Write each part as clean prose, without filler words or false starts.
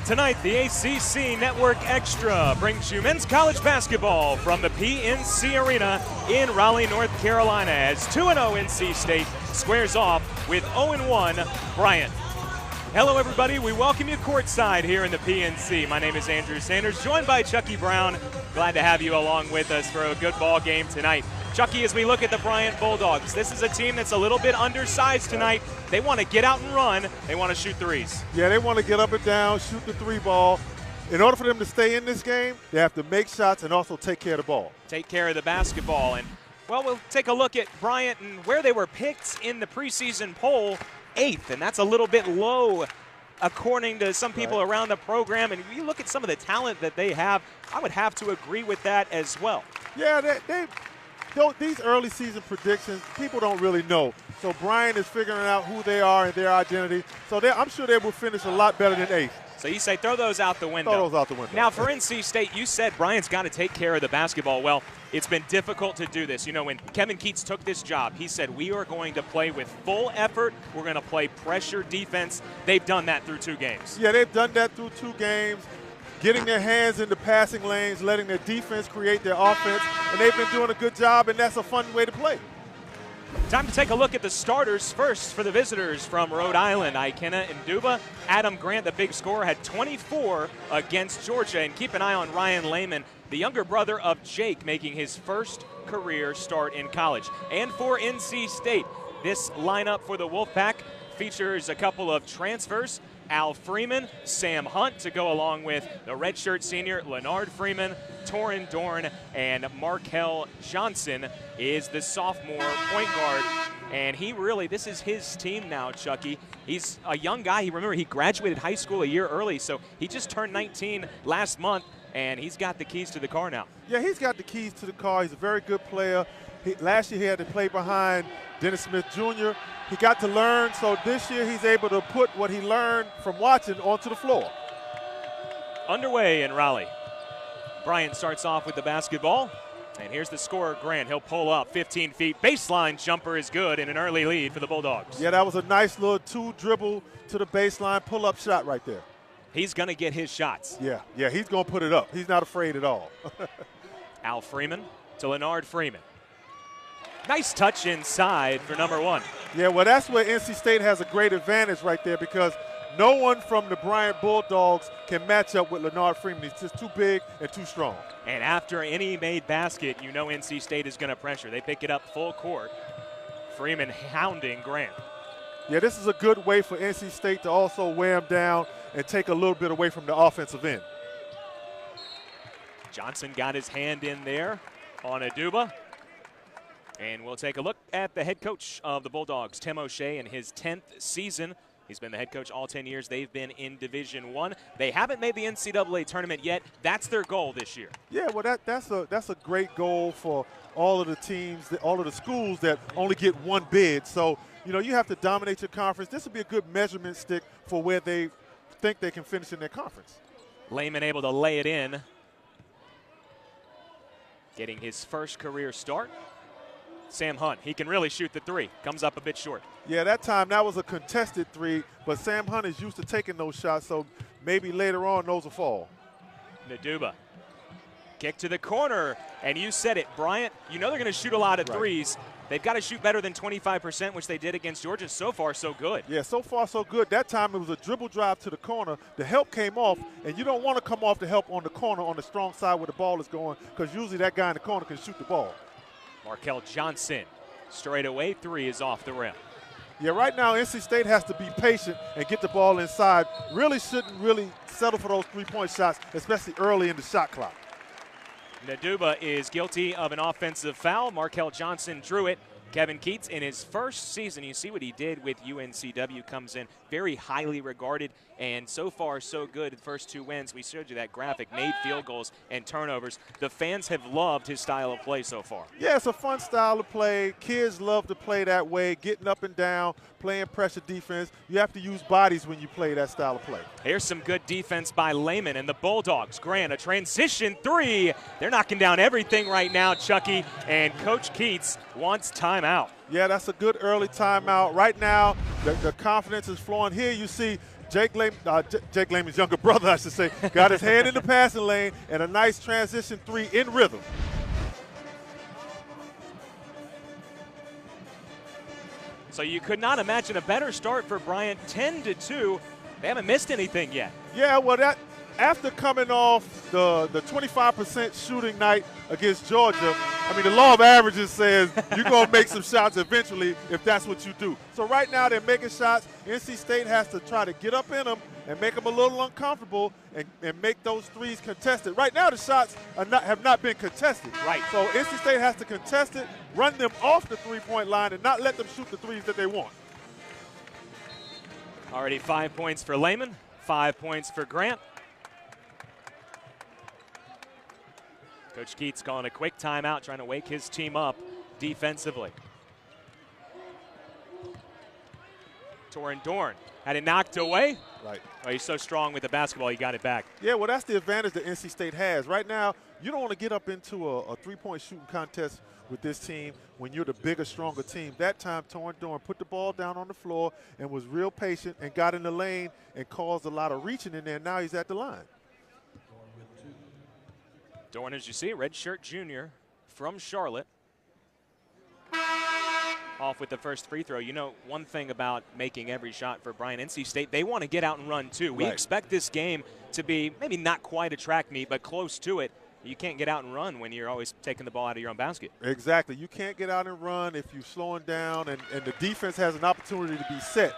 Tonight, the ACC Network Extra brings you men's college basketball from the PNC Arena in Raleigh, North Carolina, as 2-0 NC State squares off with 0-1 Bryant. Hello, everybody. We welcome you courtside here in the PNC. My name is Andrew Sanders, joined by Chucky Brown. Glad to have you along with us for a good ball game tonight. Chucky, as we look at the Bryant Bulldogs, this is a team that's a little bit undersized tonight. They want to get out and run. They want to shoot threes. Yeah, they want to get up and down, shoot the three ball. In order for them to stay in this game, they have to make shots and also take care of the ball. Take care of the basketball. And, well, we'll take a look at Bryant and where they were picked in the preseason poll, 8th, and that's a little bit low according to some people around the program. And if you look at some of the talent that they have, I would have to agree with that as well. Yeah, these early season predictions, people don't really know. So Bryant is figuring out who they are and their identity. So I'm sure they will finish a lot better than 8th. So you say throw those out the window. Throw those out the window. Now for NC State, you said Bryant's got to take care of the basketball. Well, it's been difficult to do this. You know, when Kevin Keatts took this job, he said we are going to play with full effort. We're going to play pressure defense. They've done that through 2 games. Yeah, they've done that through 2 games. Getting their hands in the passing lanes, letting their defense create their offense, and they've been doing a good job, and that's a fun way to play. Time to take a look at the starters first for the visitors from Rhode Island. Ikenna Nduba, Adam Grant, the big scorer, had 24 against Georgia. And keep an eye on Ryan Lehman, the younger brother of Jake, making his first career start in college. And for NC State, this lineup for the Wolfpack features a couple of transfers. Al Freeman, Sam Hunt to go along with the redshirt senior Leonard Freeman, Torin Dorn, and Markel Johnson is the sophomore point guard. And this is his team now, Chucky. He's a young guy. Remember, he graduated high school a year early, so he just turned 19 last month, and he's got the keys to the car now. Yeah, he's got the keys to the car. He's a very good player. Last year he had to play behind Dennis Smith Jr. He got to learn, so this year he's able to put what he learned from watching onto the floor. Underway in Raleigh. Bryant starts off with the basketball, and here's the scorer, Grant. He'll pull up 15 feet. Baseline jumper is good, and an early lead for the Bulldogs. Yeah, that was a nice little 2-dribble to the baseline, pull-up shot right there. He's going to get his shots. Yeah, he's going to put it up. He's not afraid at all. Al Freeman to Leonard Freeman. Nice touch inside for number 1. Yeah, well, that's where NC State has a great advantage right there, because no one from the Bryant Bulldogs can match up with Leonard Freeman. He's just too big and too strong. And after any made basket, you know NC State is going to pressure. They pick it up full court. Freeman hounding Grant. Yeah, this is a good way for NC State to also wear him down and take a little bit away from the offensive end. Johnson got his hand in there on Nduba. And we'll take a look at the head coach of the Bulldogs, Tim O'Shea, in his 10th season. He's been the head coach all 10 years. They've been in Division I. They haven't made the NCAA tournament yet. That's their goal this year. Yeah, well, that's a great goal for all of the teams, all of the schools that only get 1 bid. So, you know, you have to dominate your conference. This would be a good measurement stick for where they think they can finish in their conference. Lehman able to lay it in, getting his first career start. Sam Hunt, he can really shoot the 3. Comes up a bit short. Yeah, that time that was a contested 3, but Sam Hunt is used to taking those shots, so maybe later on those will fall. Nduba, kick to the corner, and you said it, Bryant, you know they're going to shoot a lot of threes. They've got to shoot better than 25%, which they did against Georgia. So far, so good. Yeah, so far, so good. That time it was a dribble drive to the corner. The help came off, and you don't want to come off the help on the corner on the strong side where the ball is going, because usually that guy in the corner can shoot the ball. Markel Johnson, straight away 3 is off the rim. Yeah, right now NC State has to be patient and get the ball inside. Really shouldn't settle for those 3-point shots, especially early in the shot clock. Nduba is guilty of an offensive foul. Markel Johnson drew it. Kevin Keatts, in his first season, you see what he did with UNCW, comes in very highly regarded, and so far so good. The first 2 wins, we showed you that graphic, made field goals and turnovers. The fans have loved his style of play so far. Yeah, it's a fun style of play. Kids love to play that way, getting up and down, playing pressure defense. You have to use bodies when you play that style of play. Here's some good defense by Lehman and the Bulldogs. Grant, a transition 3. They're knocking down everything right now, Chucky, and Coach Keatts wants timeout. Yeah, that's a good early timeout. Right now, The confidence is flowing. Here you see Jake Layman's younger brother, I should say, got his hand in the passing lane and a nice transition three in rhythm. So you could not imagine a better start for Bryant, 10-2. They haven't missed anything yet. Yeah, well, that after coming off the 25% shooting night against Georgia, I mean, the law of averages says you're going to make some shots eventually if that's what you do. So right now they're making shots. NC State has to try to get up in them and make them a little uncomfortable and make those threes contested. Right now the shots have not been contested. Right. So NC State has to contest it, run them off the three-point line, and not let them shoot the threes that they want. Already 5 points for Layman, 5 points for Grant. Coach Keats calling a quick timeout, trying to wake his team up defensively. Torin Dorn had it knocked away. Right. Oh, he's so strong with the basketball, he got it back. Yeah, well, that's the advantage that NC State has. Right now, you don't want to get up into a three-point shooting contest with this team when you're the bigger, stronger team. That time, Torin Dorn put the ball down on the floor and was real patient and got in the lane and caused a lot of reaching in there. Now he's at the line. Dorn, as you see, redshirt junior from Charlotte. Off with the first free throw. You know, one thing about making every shot for Bryant, NC State, they want to get out and run too. We expect this game to be maybe not quite a track meet, but close to it. You can't get out and run when you're always taking the ball out of your own basket. Exactly. You can't get out and run if you're slowing down, and the defense has an opportunity to be set.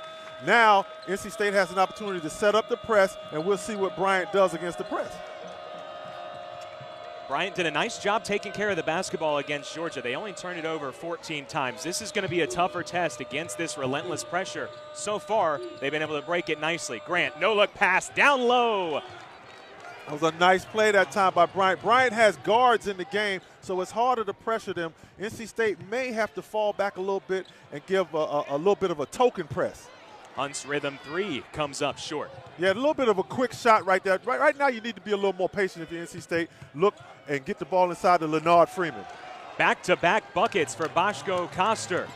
Now, NC State has an opportunity to set up the press, and we'll see what Bryant does against the press. Bryant did a nice job taking care of the basketball against Georgia. They only turned it over 14 times. This is going to be a tougher test against this relentless pressure. So far, they've been able to break it nicely. Grant, no-look pass, down low. That was a nice play that time by Bryant. Bryant has guards in the game, so it's harder to pressure them. NC State may have to fall back a little bit and give a little bit of a token press. Hunt's rhythm three comes up short. Yeah, a little bit of a quick shot right there. Right now you need to be a little more patient if you're NC State. Look and get the ball inside to Leonard Freeman. Back-to-back buckets for Boshko Koster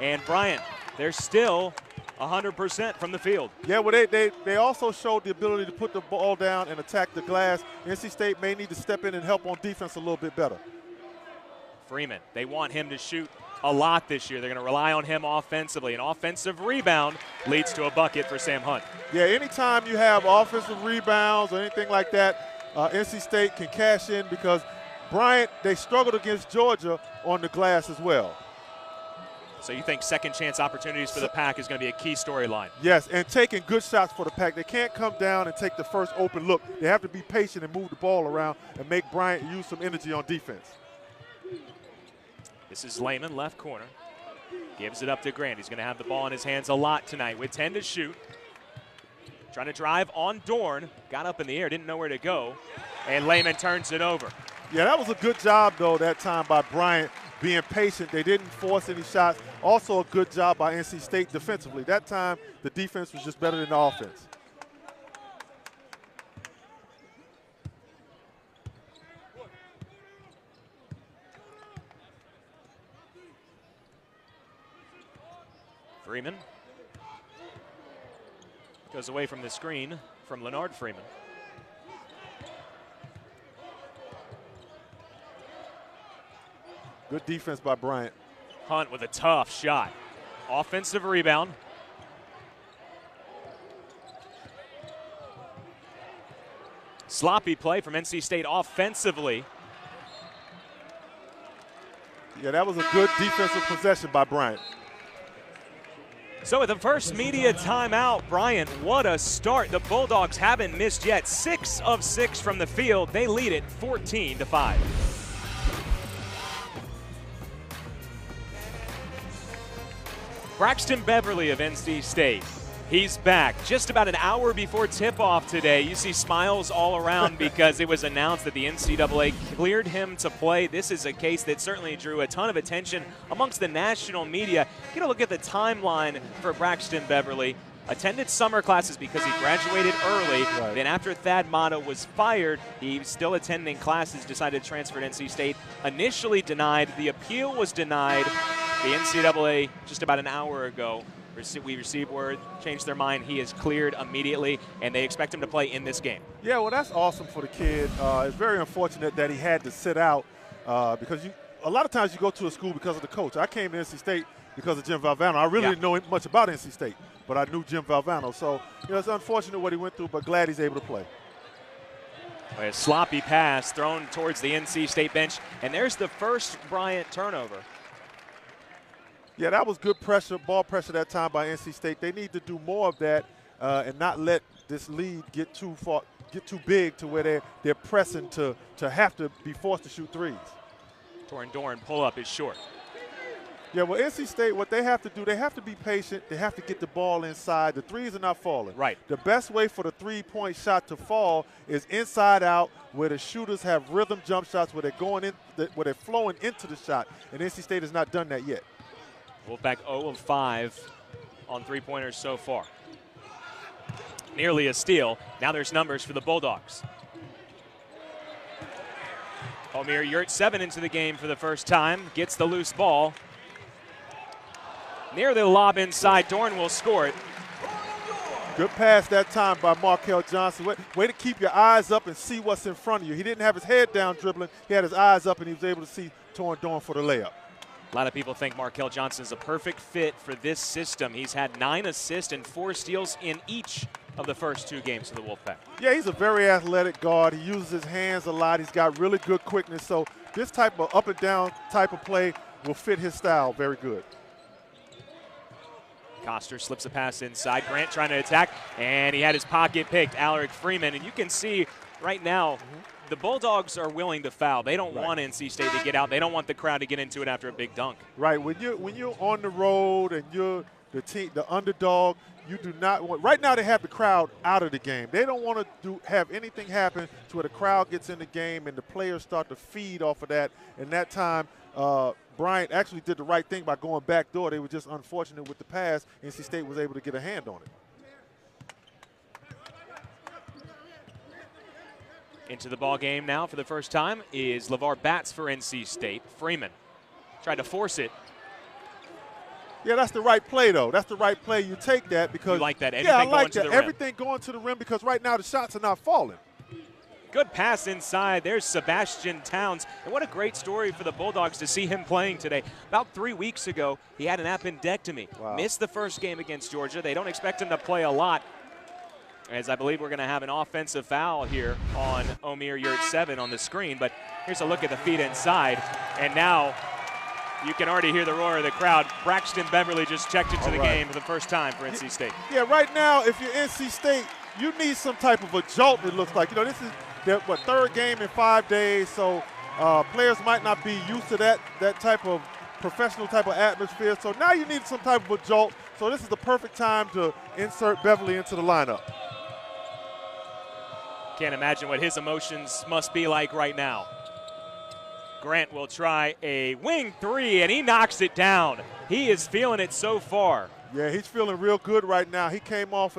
and Bryant. They're still 100% from the field. Yeah, well, they also showed the ability to put the ball down and attack the glass. NC State may need to step in and help on defense a little bit better. Freeman, they want him to shoot a lot this year. They're going to rely on him offensively. An offensive rebound leads to a bucket for Sam Hunt. Yeah, anytime you have offensive rebounds or anything like that, NC State can cash in because Bryant, they struggled against Georgia on the glass as well. So you think second chance opportunities for the Pack is going to be a key storyline? Yes, and taking good shots for the Pack. They can't come down and take the first open look. They have to be patient and move the ball around and make Bryant use some energy on defense. This is Layman, left corner. Gives it up to Grant. He's going to have the ball in his hands a lot tonight with 10 to shoot. Trying to drive on Dorn. Got up in the air, didn't know where to go. And Layman turns it over. Yeah, that was a good job, though, that time by Bryant being patient. They didn't force any shots. Also a good job by NC State defensively. That time, the defense was just better than the offense. Freeman goes away from the screen from Leonard Freeman. Good defense by Bryant. Hunt with a tough shot. Offensive rebound. Sloppy play from NC State offensively. Yeah, that was a good defensive possession by Bryant. So with the first media timeout, Bryant, what a start. The Bulldogs haven't missed yet. 6 of 6 from the field. They lead it 14-5. Braxton Beverly of NC State. He's back just about an hour before tip-off today. You see smiles all around because it was announced that the NCAA cleared him to play. This is a case that certainly drew a ton of attention amongst the national media. Get a look at the timeline for Braxton Beverly. Attended summer classes because he graduated early. Right. Then after Thad Matta was fired, he was still attending classes, decided to transfer to NC State. Initially denied. The appeal was denied. The NCAA, just about an hour ago, We received word, changed their mind. He is cleared immediately, and they expect him to play in this game. Yeah, well, that's awesome for the kid. It's very unfortunate that he had to sit out because a lot of times you go to a school because of the coach. I came to NC State because of Jim Valvano. I really didn't know much about NC State, but I knew Jim Valvano. So, it's unfortunate what he went through, but glad he's able to play. A sloppy pass thrown towards the NC State bench, and there's the first Bryant turnover. Yeah, that was good pressure, ball pressure that time by NC State. They need to do more of that and not let this lead get too big to where they're pressing to have to be forced to shoot threes. Dorn pull-up is short. Yeah, well, NC State, what they have to do, they have to be patient. They have to get the ball inside. The threes are not falling. Right. The best way for the three-point shot to fall is inside out, where the shooters have rhythm jump shots, where they're going in, where they're flowing into the shot. And NC State has not done that yet. Wolfpack 0 of 5 on three-pointers so far. Nearly a steal. Now there's numbers for the Bulldogs. Omier Yurtseven into the game for the first time. Gets the loose ball. Near the lob inside. Dorn will score it. Good pass that time by Markel Johnson. Way to keep your eyes up and see what's in front of you. He didn't have his head down dribbling. He had his eyes up, and he was able to see Dorn for the layup. A lot of people think Markel Johnson is a perfect fit for this system. He's had 9 assists and 4 steals in each of the first 2 games of the Wolfpack. Yeah, he's a very athletic guard. He uses his hands a lot. He's got really good quickness. So this type of up and down type of play will fit his style very good. Coster slips a pass inside. Grant trying to attack, and he had his pocket picked, Alaric Freeman. And you can see right now the Bulldogs are willing to foul. They don't want NC State to get out. They don't want the crowd to get into it after a big dunk. Right. When you're on the road and you're the underdog, you do not want. Right now they have the crowd out of the game. They don't want to have anything happen to where the crowd gets in the game and the players start to feed off of that. And that time, Bryant actually did the right thing by going back door. They were just unfortunate with the pass. NC State was able to get a hand on it. Into the ball game now for the first time is LeVar Batts for NC State. Freeman tried to force it. Yeah, that's the right play, though. That's the right play. You take that because you like that. Anything I like going to that. the rim. Everything going to the rim because right now the shots are not falling. Good pass inside. There's Sebastian Towns. And what a great story for the Bulldogs to see him playing today. About 3 weeks ago, he had an appendectomy. Wow. Missed the first game against Georgia. They don't expect him to play a lot, as I believe we're going to have an offensive foul here on Omier Yurtseven on the screen. But here's a look at the feet inside. And now you can already hear the roar of the crowd. Braxton Beverly just checked into the game for the first time for NC State. Yeah, right now, if you're NC State, you need some type of a jolt, it looks like. This is their third game in 5 days, so players might not be used to that type of professional type of atmosphere. So now you need some type of a jolt. So this is the perfect time to insert Beverly into the lineup. Can't imagine what his emotions must be like right now. Grant will try a wing 3, and he knocks it down. He is feeling it so far. Yeah, he's feeling real good right now. He came off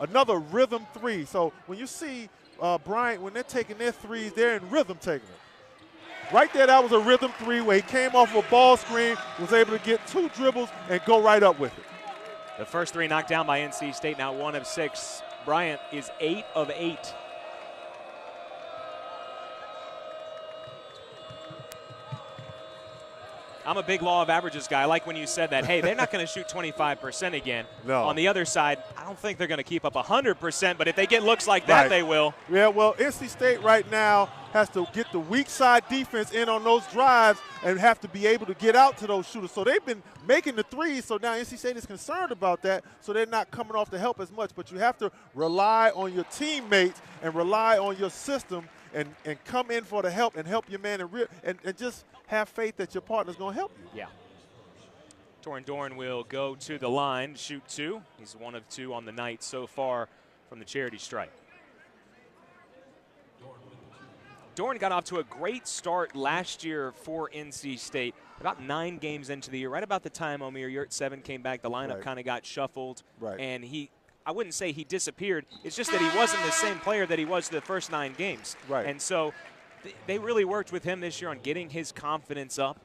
another rhythm 3. So when you see Bryant, when they're taking their threes, they're in rhythm taking it. Right there, that was a rhythm 3 where he came off a ball screen, was able to get 2 dribbles and go right up with it. The first 3 knocked down by NC State, now 1 of 6. Bryant is 8 of 8. I'm a big law of averages guy. I like when you said that. Hey, they're not going to shoot 25% again. No. On the other side, I don't think they're going to keep up 100%, but if they get looks like that, they will. Yeah, well, NC State right now has to get the weak side defense in on those drives and have to be able to get out to those shooters. So they've been making the threes, so now NC State is concerned about that, so they're not coming off to help as much. But you have to rely on your teammates and rely on your system and come in for the help and help your man and just have faith that your partner's going to help you. Yeah. Dorn will go to the line, shoot 2. He's 1 of 2 on the night so far from the charity stripe. Dorn got off to a great start last year for NC State. About 9 games into the year, right about the time Omier Yurtseven came back, the lineup kind of got shuffled. And I wouldn't say he disappeared. It's just that he wasn't the same player that he was the first 9 games. And so they really worked with him this year on getting his confidence up.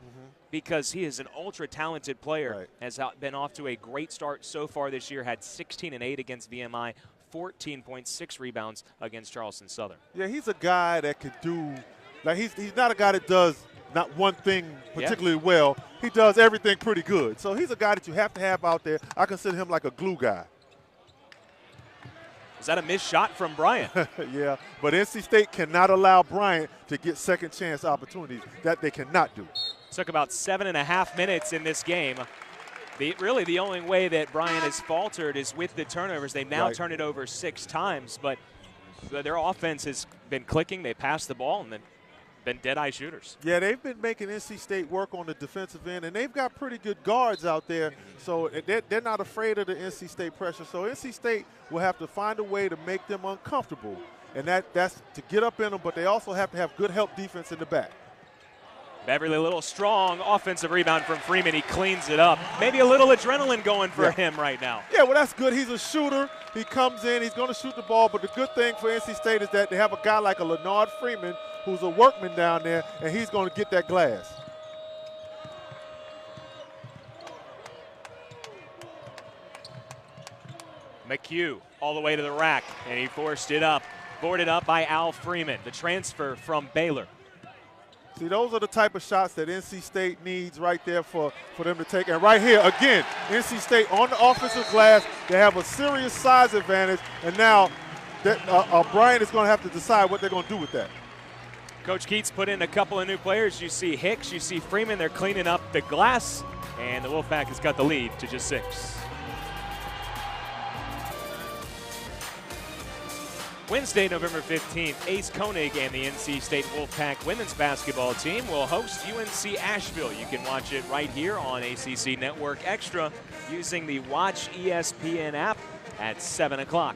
because he is an ultra-talented player. Right. Has been off to a great start so far this year, had 16-8 against VMI, 14.6 rebounds against Charleston Southern. Yeah, he's a guy that could do, like he's not a guy that does not one thing particularly well. He does everything pretty good. So he's a guy that you have to have out there. I consider him like a glue guy. Is that a missed shot from Bryant? Yeah, but NC State cannot allow Bryant to get second chance opportunities. That they cannot do. Took about 7.5 minutes in this game. Really the only way that Bryant has faltered is with the turnovers. They've now turned it over 6 times, but their offense has been clicking. They passed the ball and then been dead-eye shooters. Yeah, they've been making NC State work on the defensive end, and they've got pretty good guards out there, so they're not afraid of the NC State pressure. So NC State will have to find a way to make them uncomfortable, and that's to get up in them, but they also have to have good help defense in the back. Beverly, a little strong offensive rebound from Freeman. He cleans it up. Maybe a little adrenaline going for him right now. Yeah, well, that's good. He's a shooter. He comes in. He's going to shoot the ball. But the good thing for NC State is that they have a guy like a Leonard Freeman who's a workman down there, and he's going to get that glass. McHugh all the way to the rack, and he forced it up. Boarded up by Al Freeman, the transfer from Baylor. See, those are the type of shots that NC State needs right there for them to take. And right here, again, NC State on the offensive glass, they have a serious size advantage. And now Bryant is going to have to decide what they're going to do with that. Coach Keats put in a couple of new players. You see Hicks, you see Freeman. They're cleaning up the glass, and the Wolfpack has got the lead to just 6. Wednesday, November 15th, Ace Koenig and the NC State Wolfpack women's basketball team will host UNC Asheville. You can watch it right here on ACC Network Extra using the Watch ESPN app at 7 o'clock.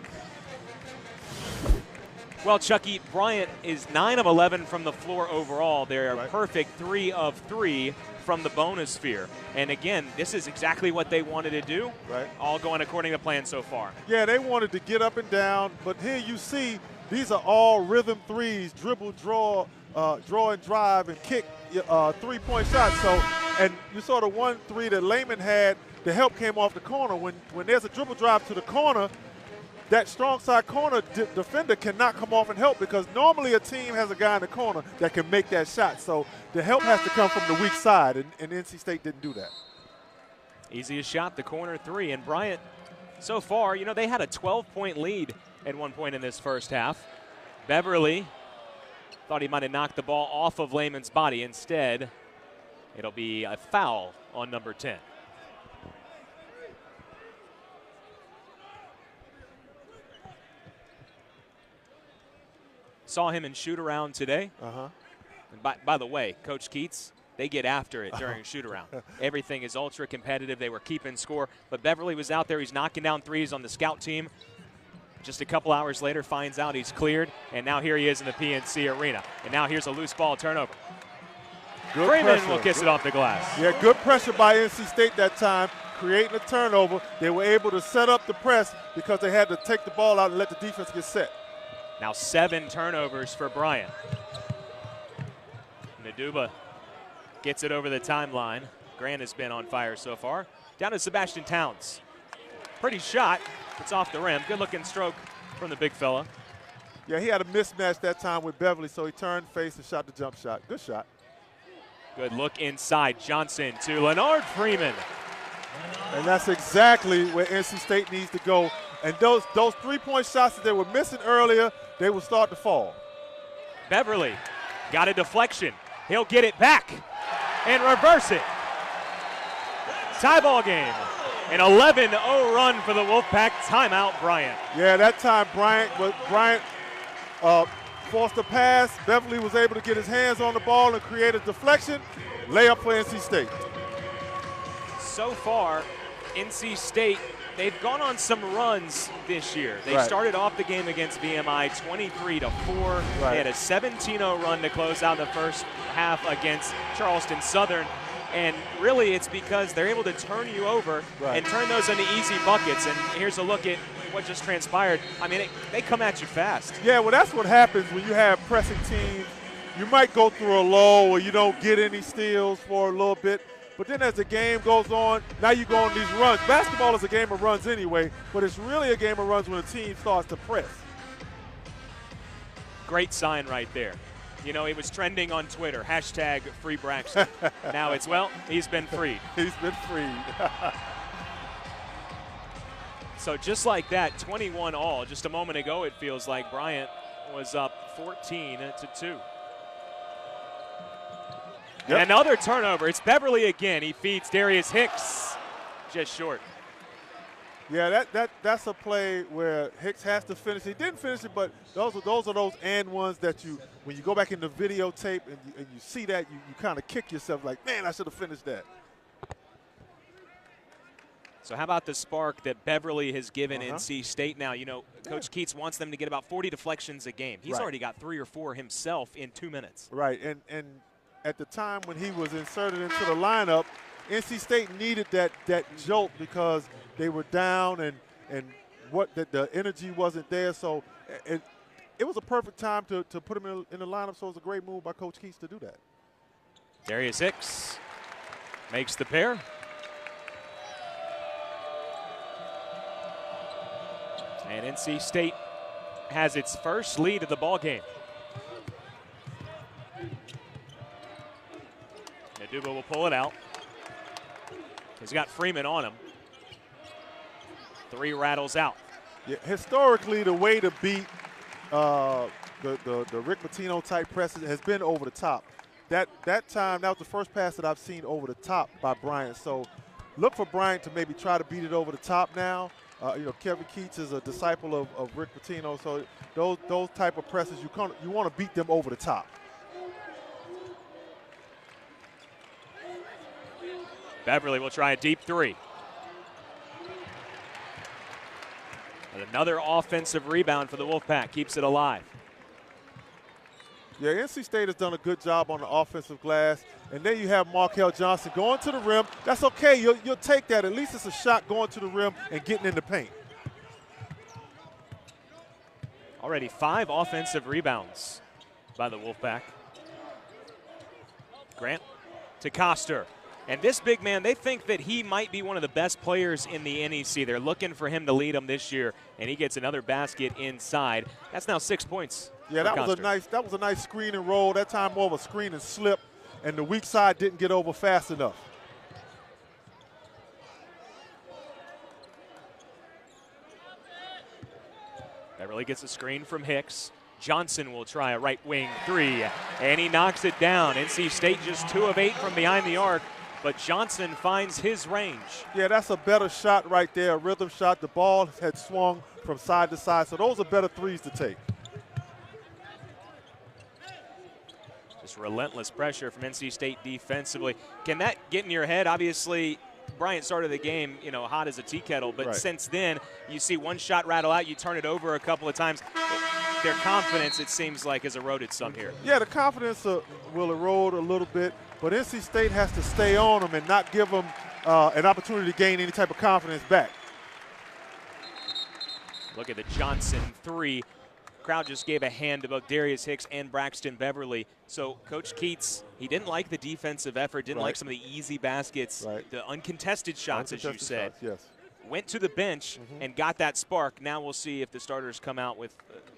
Well, Chucky, Bryant is 9 of 11 from the floor overall. They're a perfect 3 of 3 from the bonus sphere. And again, this is exactly what they wanted to do. All going according to plan so far. Yeah, they wanted to get up and down, but here you see these are all rhythm threes, dribble, draw and drive and kick 3-point shots. So, and you saw the 1 3 that Lehman had, the help came off the corner. When there's a dribble drive to the corner, that strong side corner defender cannot come off and help, because normally a team has a guy in the corner that can make that shot. So the help has to come from the weak side, and NC State didn't do that. Easiest shot, the corner 3. And Bryant, so far, you know, they had a 12-point lead at one point in this first half. Beverly thought he might have knocked the ball off of Lehman's body. Instead, it'll be a foul on number 10. Saw him in shoot-around today. And by the way, Coach Keats, they get after it during shoot-around. Everything is ultra-competitive. They were keeping score. But Beverly was out there. He's knocking down threes on the scout team. Just a couple hours later, finds out he's cleared. And now here he is in the PNC Arena. And now here's a loose ball turnover. Freeman will kiss it off the glass. Yeah, good pressure by NC State that time, creating a turnover. They were able to set up the press because they had to take the ball out and let the defense get set. Now 7 turnovers for Bryant. Naduba gets it over the timeline. Grant has been on fire so far. Down to Sebastian Towns. Pretty shot. It's off the rim. Good looking stroke from the big fella. Yeah, he had a mismatch that time with Beverly, so he turned face and shot the jump shot. Good shot. Good look inside. Johnson to Leonard Freeman. And that's exactly where NC State needs to go. And those 3-point shots that they were missing earlier, they will start to fall. Beverly got a deflection. He'll get it back and reverse it. Tie ball game. An 11-0 run for the Wolfpack. Timeout, Bryant. Yeah, that time Bryant forced a pass. Beverly was able to get his hands on the ball and create a deflection. Layup for NC State. So far, NC State, they've gone on some runs this year. They started off the game against VMI 23-4. They had a 17-0 run to close out the first half against Charleston Southern. And really, it's because they're able to turn you over and turn those into easy buckets. And here's a look at what just transpired. I mean, they come at you fast. Yeah, well, that's what happens when you have pressing teams. you might go through a lull where you don't get any steals for a little bit. But then as the game goes on, now you go on these runs. Basketball is a game of runs anyway, but it's really a game of runs when a team starts to press. Great sign right there. You know, he was trending on Twitter, hashtag free Braxton. Now it's, well, he's been freed. He's been freed. So just like that, 21 all. Just a moment ago, it feels like Bryant was up 14-2. Yep. And another turnover. It's Beverly again. He feeds Darius Hicks just short. Yeah, that's a play where Hicks has to finish. He didn't finish it, but those are those and ones that you, when you go back in the videotape and you see that, you kind of kick yourself like, man, I should have finished that. So how about the spark that Beverly has given NC State now? You know, Coach Keats wants them to get about 40 deflections a game. He's already got 3 or 4 himself in 2 minutes. Right, and at the time when he was inserted into the lineup, NC State needed that jolt because they were down and the energy wasn't there. So it was a perfect time to put him in the lineup. So it was a great move by Coach Keats to do that. Darius Hicks makes the pair. And NC State has its first lead of the ball game. Nduba will pull it out. He's got Freeman on him. 3 rattles out. Yeah, historically, the way to beat the Rick Pitino type presses has been over the top. That time, that was the first pass that I've seen over the top by Bryant. So look for Bryant to maybe try to beat it over the top now. You know, Kevin Keats is a disciple of Rick Pitino, so those type of presses, you want to beat them over the top. Beverly will try a deep 3. And another offensive rebound for the Wolfpack, keeps it alive. Yeah, NC State has done a good job on the offensive glass. And then you have Markel Johnson going to the rim. That's okay. You'll take that. At least it's a shot going to the rim and getting in the paint. Already 5 offensive rebounds by the Wolfpack. Grant to Coster. And this big man, they think that he might be one of the best players in the NEC. They're looking for him to lead them this year, and he gets another basket inside. That's now 6 points. Yeah, that was a nice screen and roll. That time more of a screen and slip, and the weak side didn't get over fast enough. Beverly gets a screen from Hicks. Johnson will try a right wing 3, and he knocks it down. NC State just 2 of 8 from behind the arc, but Johnson finds his range. Yeah, that's a better shot right there, a rhythm shot. The ball had swung from side to side, so those are better threes to take. Just relentless pressure from NC State defensively. Can that get in your head? Obviously, Bryant started the game, you know, hot as a tea kettle, but since then, you see one shot rattle out, you turn it over a couple of times. Their confidence, it seems like, has eroded some here. Yeah, the confidence will erode a little bit, but NC State has to stay on them and not give them an opportunity to gain any type of confidence back. Look at the Johnson 3. Crowd just gave a hand to both Darius Hicks and Braxton Beverly. So Coach Keats, he didn't like the defensive effort, didn't like some of the easy baskets, the uncontested shots, as you said. Yes. Went to the bench and got that spark. Now we'll see if the starters come out with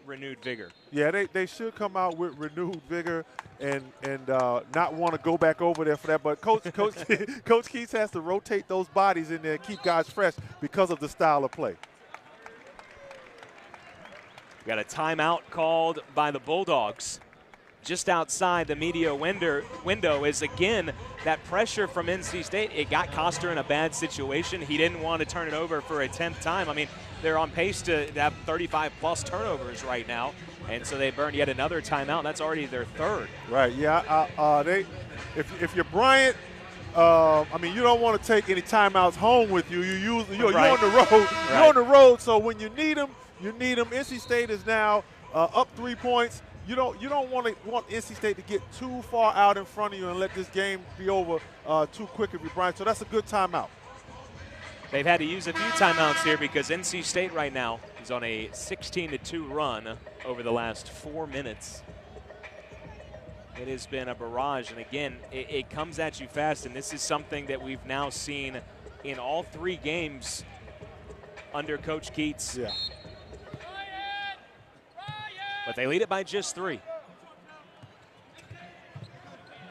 renewed vigor. Yeah, they should come out with renewed vigor and not want to go back over there for that. But Coach Keats has to rotate those bodies in there and keep guys fresh because of the style of play. We got a timeout called by the Bulldogs. Just outside the media window is, again, that pressure from NC State. It got Coster in a bad situation. He didn't want to turn it over for a 10th time. I mean, they're on pace to have 35-plus turnovers right now, and so they burned yet another timeout. That's already their 3rd. Right, yeah. If you're Bryant, I mean, you don't want to take any timeouts home with you. You're on the road. You're on the road, so when you need them, you need them. NC State is now up 3 points. You don't want NC State to get too far out in front of you and let this game be over too quick if you're Bryant. So that's a good timeout. They've had to use a few timeouts here because NC State right now is on a 16-2 run over the last 4 minutes. It has been a barrage, and again, it comes at you fast, and this is something that we've now seen in all 3 games under Coach Keats. Yeah. But they lead it by just 3.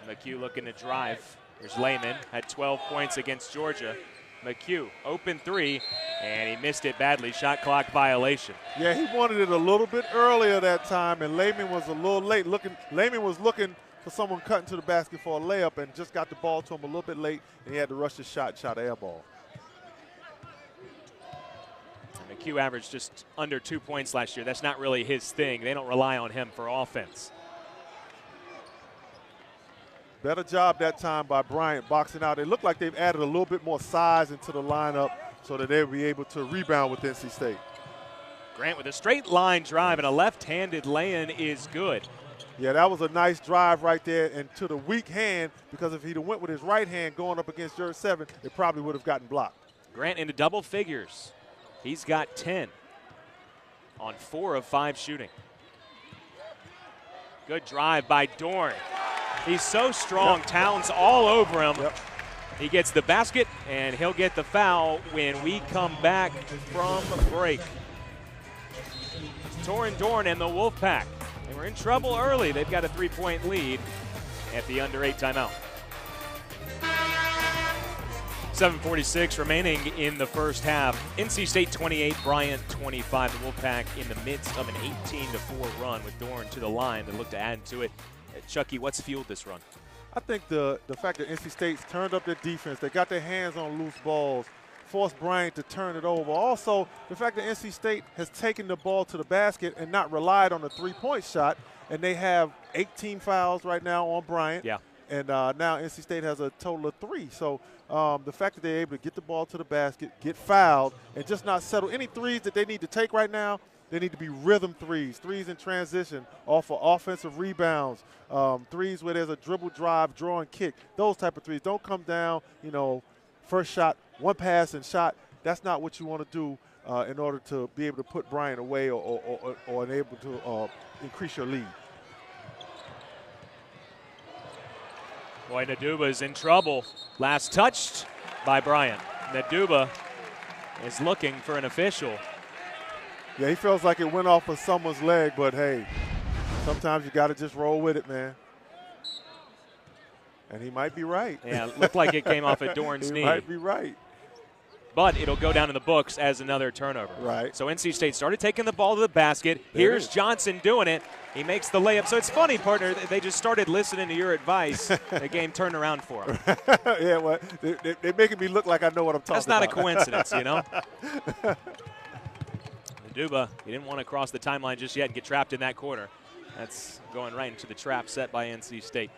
McHugh looking to drive. Here's Lehman, had 12 points against Georgia. McHugh, open 3, and he missed it badly. Shot clock violation. Yeah, he wanted it a little bit earlier that time, and Lehman was a little late. Lehman was looking for someone cutting to the basket for a layup and just got the ball to him a little bit late, and he had to rush his shot air ball. And McHugh averaged just under 2 points last year. That's not really his thing. They don't rely on him for offense. Better job that time by Bryant boxing out. It looked like they've added a little bit more size into the lineup so that they'll be able to rebound with NC State. Grant with a straight line drive and a left-handed lay-in is good. Yeah, that was a nice drive right there, and to the weak hand, because if he'd have went with his right hand going up against Yurt 7, it probably would have gotten blocked. Grant into double figures. He's got 10 on 4 of 5 shooting. Good drive by Dorn. He's so strong. Yep. Towns all over him. Yep. He gets the basket, and he'll get the foul when we come back from break. It's Torin Dorn and the Wolfpack. They were in trouble early. They've got a 3-point lead at the under 8 timeout. 7:46 remaining in the first half. NC State 28, Bryant 25. The Wolfpack in the midst of an 18-4 run with Dorn to the line. They look to add to it. Chucky, what's fueled this run? I think the fact that NC State's turned up their defense, they got their hands on loose balls, forced Bryant to turn it over. Also, the fact that NC State has taken the ball to the basket and not relied on the 3-point shot, and they have 18 fouls right now on Bryant. Yeah. And now NC State has a total of 3. So the fact that they're able to get the ball to the basket, get fouled, and just not settle any threes that they need to take right now, they need to be rhythm threes in transition, off of offensive rebounds, threes where there's a dribble drive, draw and kick, those type of threes. Don't come down, first shot, one pass and shot. That's not what you want to do in order to be able to put Bryant away or able to increase your lead. Boy, Naduba's in trouble. Last touched by Bryant. Naduba is looking for an official. Yeah, he feels like it went off of someone's leg, but hey, sometimes you got to just roll with it, man. And he might be right. Yeah, it looked like it came off of Dorn's knee. He might be right. But it'll go down in the books as another turnover. Right. So NC State started taking the ball to the basket. Here's Johnson doing it. He makes the layup. So it's funny, partner, they just started listening to your advice. The game turned around for them. Yeah, well, they're making me look like I know what I'm talking about. That's not a coincidence, Naduba, he didn't want to cross the timeline just yet and get trapped in that corner. That's going right into the trap set by NC State.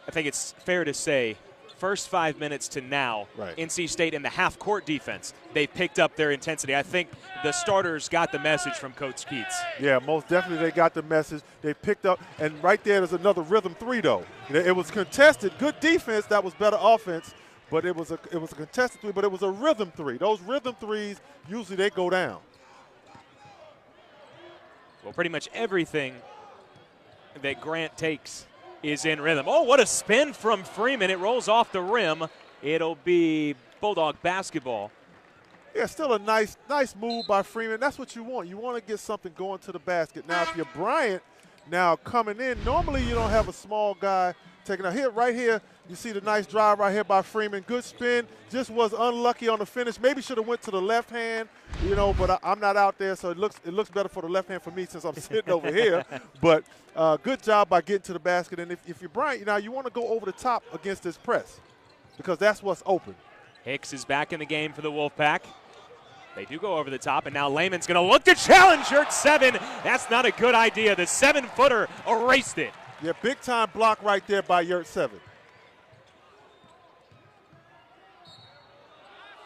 I think it's fair to say, first 5 minutes to now, right. NC State in the half-court defense, they picked up their intensity. I think the starters got the message from Coach Keats. Yeah, most definitely they got the message. They picked up, and right there's another rhythm 3, though. It was contested, good defense, that was better offense, but it was a contested 3, but it was a rhythm 3. Those rhythm 3s, usually they go down. Well, pretty much everything that Grant takes is in rhythm. Oh, what a spin from Freeman. It rolls off the rim. It'll be Bulldog basketball. Yeah, still a nice move by Freeman. That's what you want. You want to get something going to the basket. Now, if you're Bryant now coming in, normally you don't have a small guy taking a hit. Right here, you see the nice drive right here by Freeman. Good spin. Just was unlucky on the finish. Maybe should have went to the left hand, but I'm not out there, so it looks better for the left hand for me since I'm sitting over here. But good job by getting to the basket. And if you're Bryant, you want to go over the top against this press because that's what's open. Hicks is back in the game for the Wolfpack. They do go over the top, and now Lehman's going to look to challenge Yurt 7. That's not a good idea. The 7-footer erased it. Yeah, big-time block right there by Yurt 7.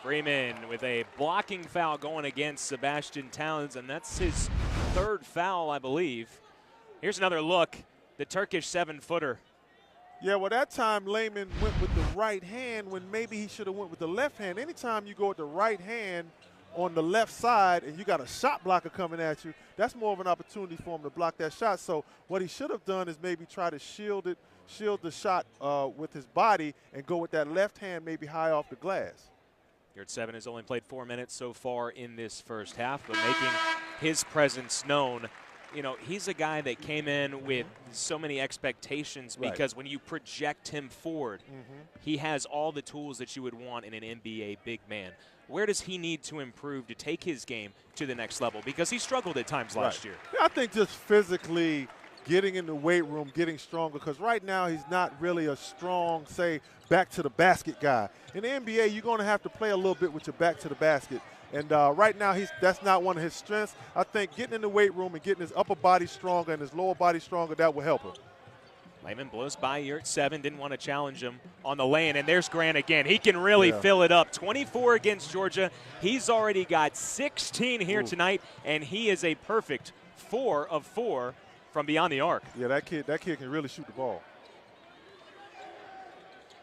Freeman with a blocking foul going against Sebastian Towns, and that's his 3rd foul, I believe. Here's another look. The Turkish 7-footer. Yeah, well, that time Lehman went with the right hand when maybe he should have went with the left hand. Anytime you go with the right hand on the left side and you got a shot blocker coming at you, that's more of an opportunity for him to block that shot. So what he should have done is maybe try to shield the shot with his body and go with that left hand maybe high off the glass. Yurt 7 has only played 4 minutes so far in this first half, but making his presence known. You know, he's a guy that came in with so many expectations because when you project him forward, he has all the tools that you would want in an NBA big man. Where does he need to improve to take his game to the next level? Because he struggled at times last year. Yeah, I think just physically getting in the weight room, getting stronger, because right now he's not really a strong, say, back to the basket guy. In the NBA, you're going to have to play a little bit with your back to the basket. And right now, that's not one of his strengths. I think getting in the weight room and getting his upper body stronger and his lower body stronger, that will help him. Layman blows by Yurt 7, didn't want to challenge him on the lane, and there's Grant again. He can really fill it up. 24 against Georgia. He's already got 16 here tonight, and he is a perfect 4 of 4 from beyond the arc. Yeah, that kid can really shoot the ball.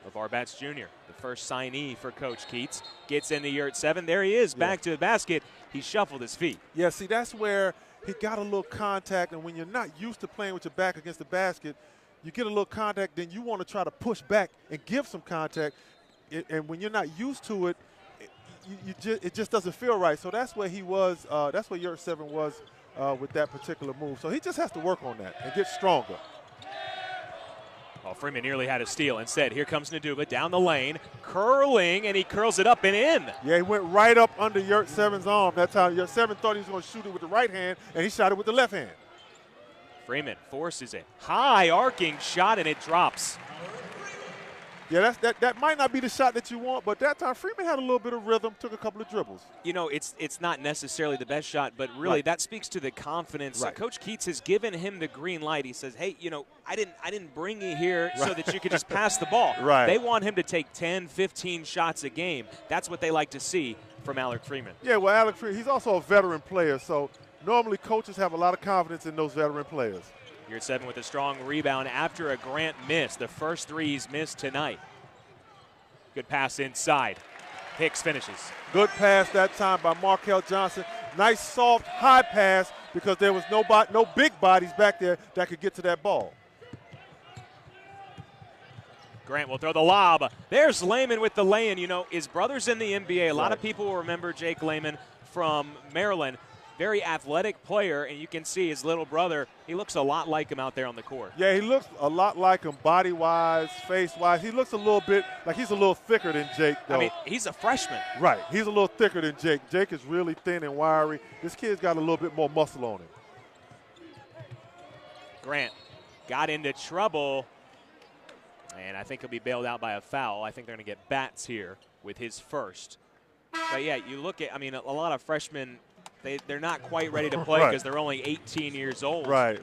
LeVar Batts Jr., the first signee for Coach Keats, gets into Yurt 7. There he is, back to the basket. He shuffled his feet. Yeah, see, that's where he got a little contact, and when you're not used to playing with your back against the basket, you get a little contact, then you want to try to push back and give some contact, and when you're not used to it, it just doesn't feel right. So that's where he was. That's where Yurt 7 was with that particular move. So he just has to work on that and get stronger. Oh, Freeman nearly had a steal. Instead, here comes Nduba down the lane, curling, and he curls it up and in. Yeah, he went right up under Yurt 7's arm. That's how Yurt 7 thought he was going to shoot it with the right hand, and he shot it with the left hand. Freeman forces it. High arcing shot, and it drops. Yeah, that might not be the shot that you want, but that time Freeman had a little bit of rhythm, took a couple of dribbles. You know, it's not necessarily the best shot, but really that speaks to the confidence. Coach Keats has given him the green light. He says, hey, you know, I didn't bring you here so that you could just pass the ball. They want him to take 10, 15 shots a game. That's what they like to see from Alec Freeman. Yeah, well, Alec Freeman, he's also a veteran player, so normally coaches have a lot of confidence in those veteran players. Yurt 7 with a strong rebound after a Grant miss. The first three he's missed tonight. Good pass inside. Hicks finishes. Good pass that time by Markel Johnson. Nice, soft, high pass because there was no big bodies back there that could get to that ball. Grant will throw the lob. There's Layman with the lay-in. You know, his brother's in the NBA. A lot of people will remember Jake Layman from Maryland. Very athletic player, and you can see his little brother, he looks a lot like him out there on the court. Yeah, he looks a lot like him body-wise, face-wise. He looks a little bit like he's a little thicker than Jake, though. I mean, he's a freshman. Right. He's a little thicker than Jake. Jake is really thin and wiry. This kid's got a little bit more muscle on him. Grant got into trouble, and I think he'll be bailed out by a foul. I think they're going to get Batts here with his first. But, yeah, you look at, I mean, a lot of freshmen – they're not quite ready to play because they're only 18 years old. Right.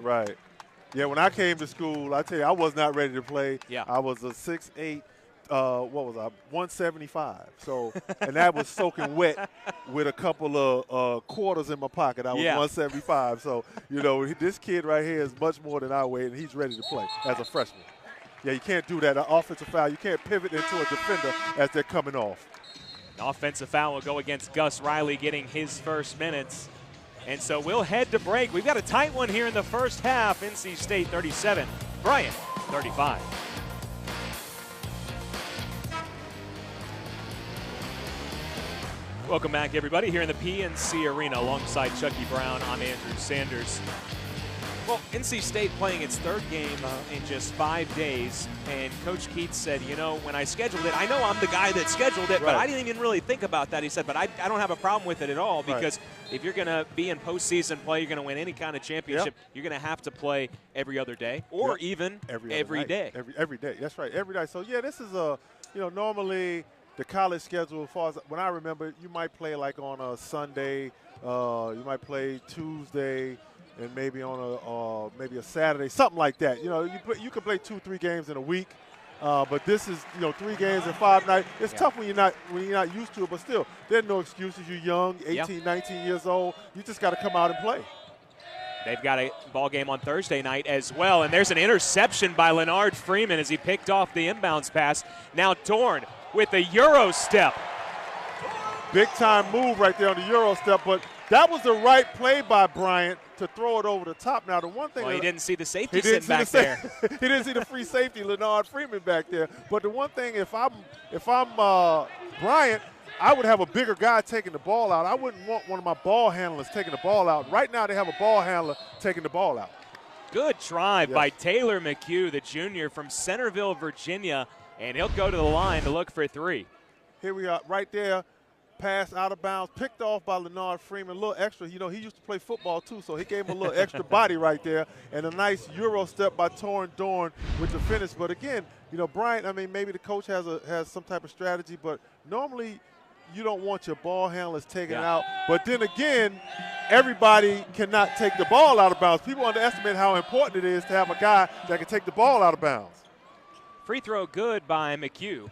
Yeah, when I came to school, I tell you, I was not ready to play. Yeah. I was a 6'8", 175. So, and that was soaking wet with a couple of quarters in my pocket. I was 175. So, you know, this kid right here is much more than I weigh, and he's ready to play as a freshman. Yeah, you can't do that. An offensive foul, you can't pivot into a defender as they're coming off. An offensive foul will go against Gus Riley, getting his first minutes. And so we'll head to break. We've got a tight one here in the first half. NC State 37, Bryant 35. Welcome back, everybody, here in the PNC Arena alongside Chucky Brown. I'm Andrew Sanders. Well, NC State playing its third game in just 5 days, and Coach Keats said, you know, when I scheduled it, I know I'm the guy that scheduled it, but I didn't even really think about that. He said, but I don't have a problem with it at all because if you're going to be in postseason play, you're going to win any kind of championship, you're going to have to play every other day or even every day. Every day, that's right, every day. So, yeah, this is normally the college schedule, as far as when I remember, you might play like on a Sunday, you might play Tuesday, and maybe on maybe a Saturday, something like that. You know, you can play 2-3 games in a week, but this is 3 games in 5 nights. It's tough when you're not used to it, but still, there are no excuses. You're young, 18, 19 years old. You just got to come out and play. They've got a ball game on Thursday night as well, and there's an interception by Leonard Freeman as he picked off the inbounds pass. Now Dorn with the Euro step. Big-time move right there on the Euro step, but that was the right play by Bryant to throw it over the top. Now, the one thing he didn't see the safety sitting back there. He didn't see the free safety, Leonard Freeman, back there. But the one thing, if I'm Bryant, I would have a bigger guy taking the ball out. I wouldn't want one of my ball handlers taking the ball out. Right now, they have a ball handler taking the ball out. Good drive by Taylor McHugh, the junior from Centerville, Virginia, and he'll go to the line to look for 3. Here we are, right there. Pass out of bounds, picked off by Leonard Freeman, a little extra. You know, he used to play football too, so he gave him a little extra body right there. And a nice Euro step by Torrin Dorn with the finish. But again, you know, Bryant, I mean, maybe the coach has some type of strategy, but normally you don't want your ball handlers taken out. But then again, everybody cannot take the ball out of bounds. People underestimate how important it is to have a guy that can take the ball out of bounds. Free throw good by McHugh.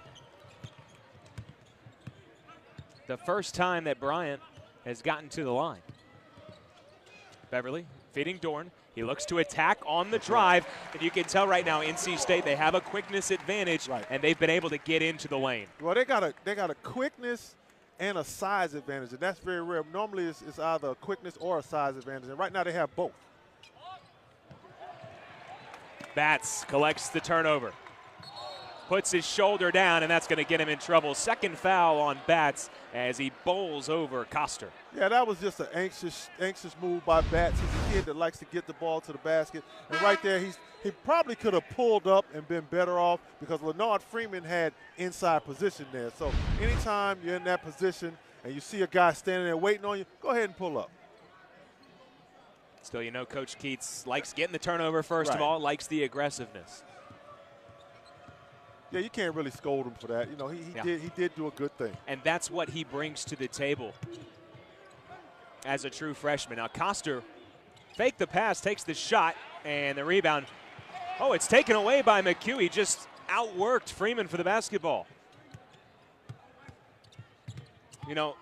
The first time that Bryant has gotten to the line. Beverly feeding Dorn. He looks to attack on the drive, and you can tell right now NC State, they have a quickness advantage, and they've been able to get into the lane. Well, they got a quickness and a size advantage, and that's very rare. Normally it's either a quickness or a size advantage, and right now they have both. Batts collects the turnover. Puts his shoulder down, and that's going to get him in trouble. Second foul on Batts as he bowls over Coster. Yeah, that was just an anxious move by Batts. He's a kid that likes to get the ball to the basket. And right there, he probably could have pulled up and been better off because Leonard Freeman had inside position there. So anytime you're in that position and you see a guy standing there waiting on you, go ahead and pull up. Still, you know, Coach Keats likes getting the turnover first of all, likes the aggressiveness. Yeah, you can't really scold him for that. You know, he did do a good thing. And that's what he brings to the table as a true freshman. Now, Coster faked the pass, takes the shot, and the rebound. Oh, it's taken away by McHugh. He just outworked Freeman for the basketball. You know,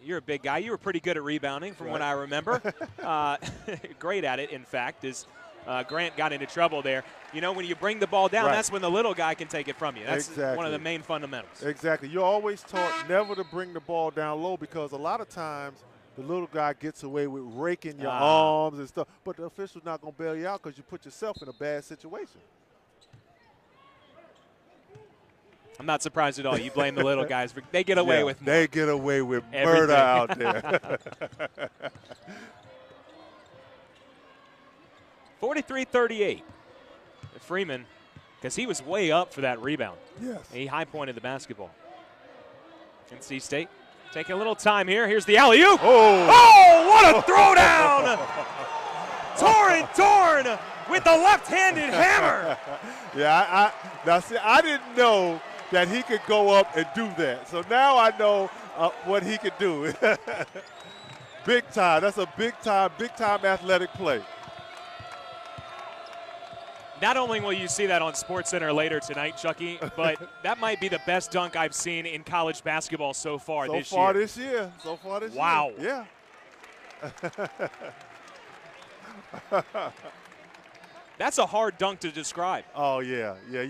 you're a big guy. You were pretty good at rebounding from what I remember. Great at it, in fact, as Grant got into trouble there. You know, when you bring the ball down, that's when the little guy can take it from you. That's one of the main fundamentals. Exactly. You're always taught never to bring the ball down low because a lot of times the little guy gets away with raking your arms and stuff, but the official's not going to bail you out because you put yourself in a bad situation. I'm not surprised at all. You blame the little guys. They get away with more. They get away with murder out there. 43-38. Freeman, because he was way up for that rebound. Yes. He high-pointed the basketball. NC State taking a little time here. Here's the alley-oop. Oh, what a throwdown! Torn with the left-handed hammer. Yeah, I didn't know that he could go up and do that. So now I know what he could do. Big time. That's a big time athletic play. Not only will you see that on SportsCenter later tonight, Chucky, but that might be the best dunk I've seen in college basketball so far this year. So far this year. Wow. Yeah. That's a hard dunk to describe. Oh, yeah. Yeah,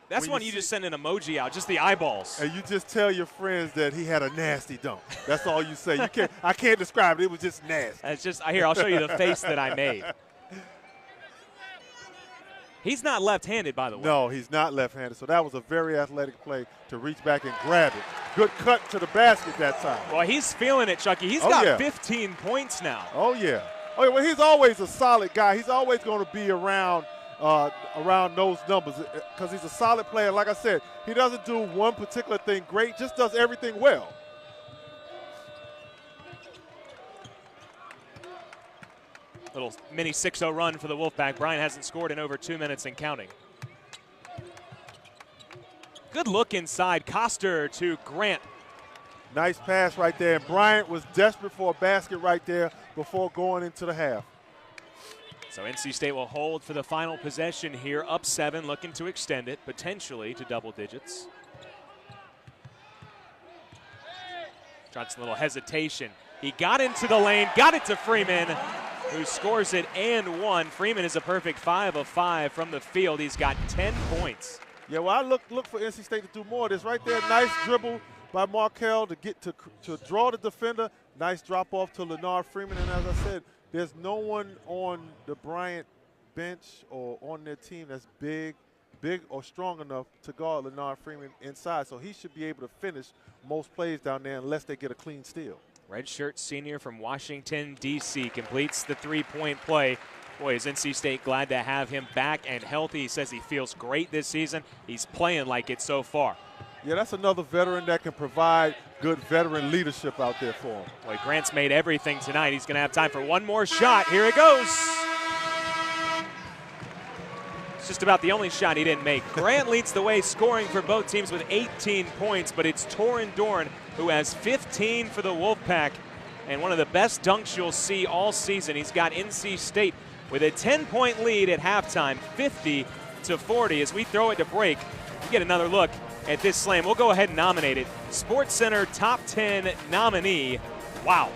That's when you just send an emoji out, just the eyeballs. And you just tell your friends that he had a nasty dunk. That's all you say. I can't describe it. It was just nasty. It's just, here, I'll show you the face that I made. He's not left-handed, by the way. No, he's not left-handed. So that was a very athletic play to reach back and grab it. Good cut to the basket that time. Well, he's feeling it, Chucky. He's got 15 points now. Oh, yeah. Oh, yeah. Well, he's always a solid guy. He's always going to be around those numbers because he's a solid player. Like I said, he doesn't do one particular thing great, just does everything well. Little mini 6-0 run for the Wolfpack. Bryant hasn't scored in over 2 minutes and counting. Good look inside. Coster to Grant. Nice pass right there. And Bryant was desperate for a basket right there before going into the half. So NC State will hold for the final possession here. Up 7, looking to extend it, potentially to double digits. Johnson, a little hesitation. He got into the lane, got it to Freeman, who scores it and one. Freeman is a perfect 5 of 5 from the field. He's got 10 points. Yeah, well, I look for NC State to do more of this. Right there, nice dribble by Markel to get to draw the defender. Nice drop off to Leonard Freeman. And as I said, there's no one on the Bryant bench or on their team that's big or strong enough to guard Leonard Freeman inside. So he should be able to finish most plays down there unless they get a clean steal. Redshirt senior from Washington, D.C. completes the three-point play. Boy, is NC State glad to have him back and healthy. He says he feels great this season. He's playing like it so far. Yeah, that's another veteran that can provide good veteran leadership out there for him. Boy, Grant's made everything tonight. He's going to have time for one more shot. Here it goes. It's just about the only shot he didn't make. Grant leads the way scoring for both teams with 18 points, but it's Torin Dorn who has 15 for the Wolfpack. And one of the best dunks you'll see all season. He's got NC State with a 10-point lead at halftime, 50-40. As we throw it to break, you get another look at this slam. We'll go ahead and nominate it. SportsCenter Top 10 nominee. Wow.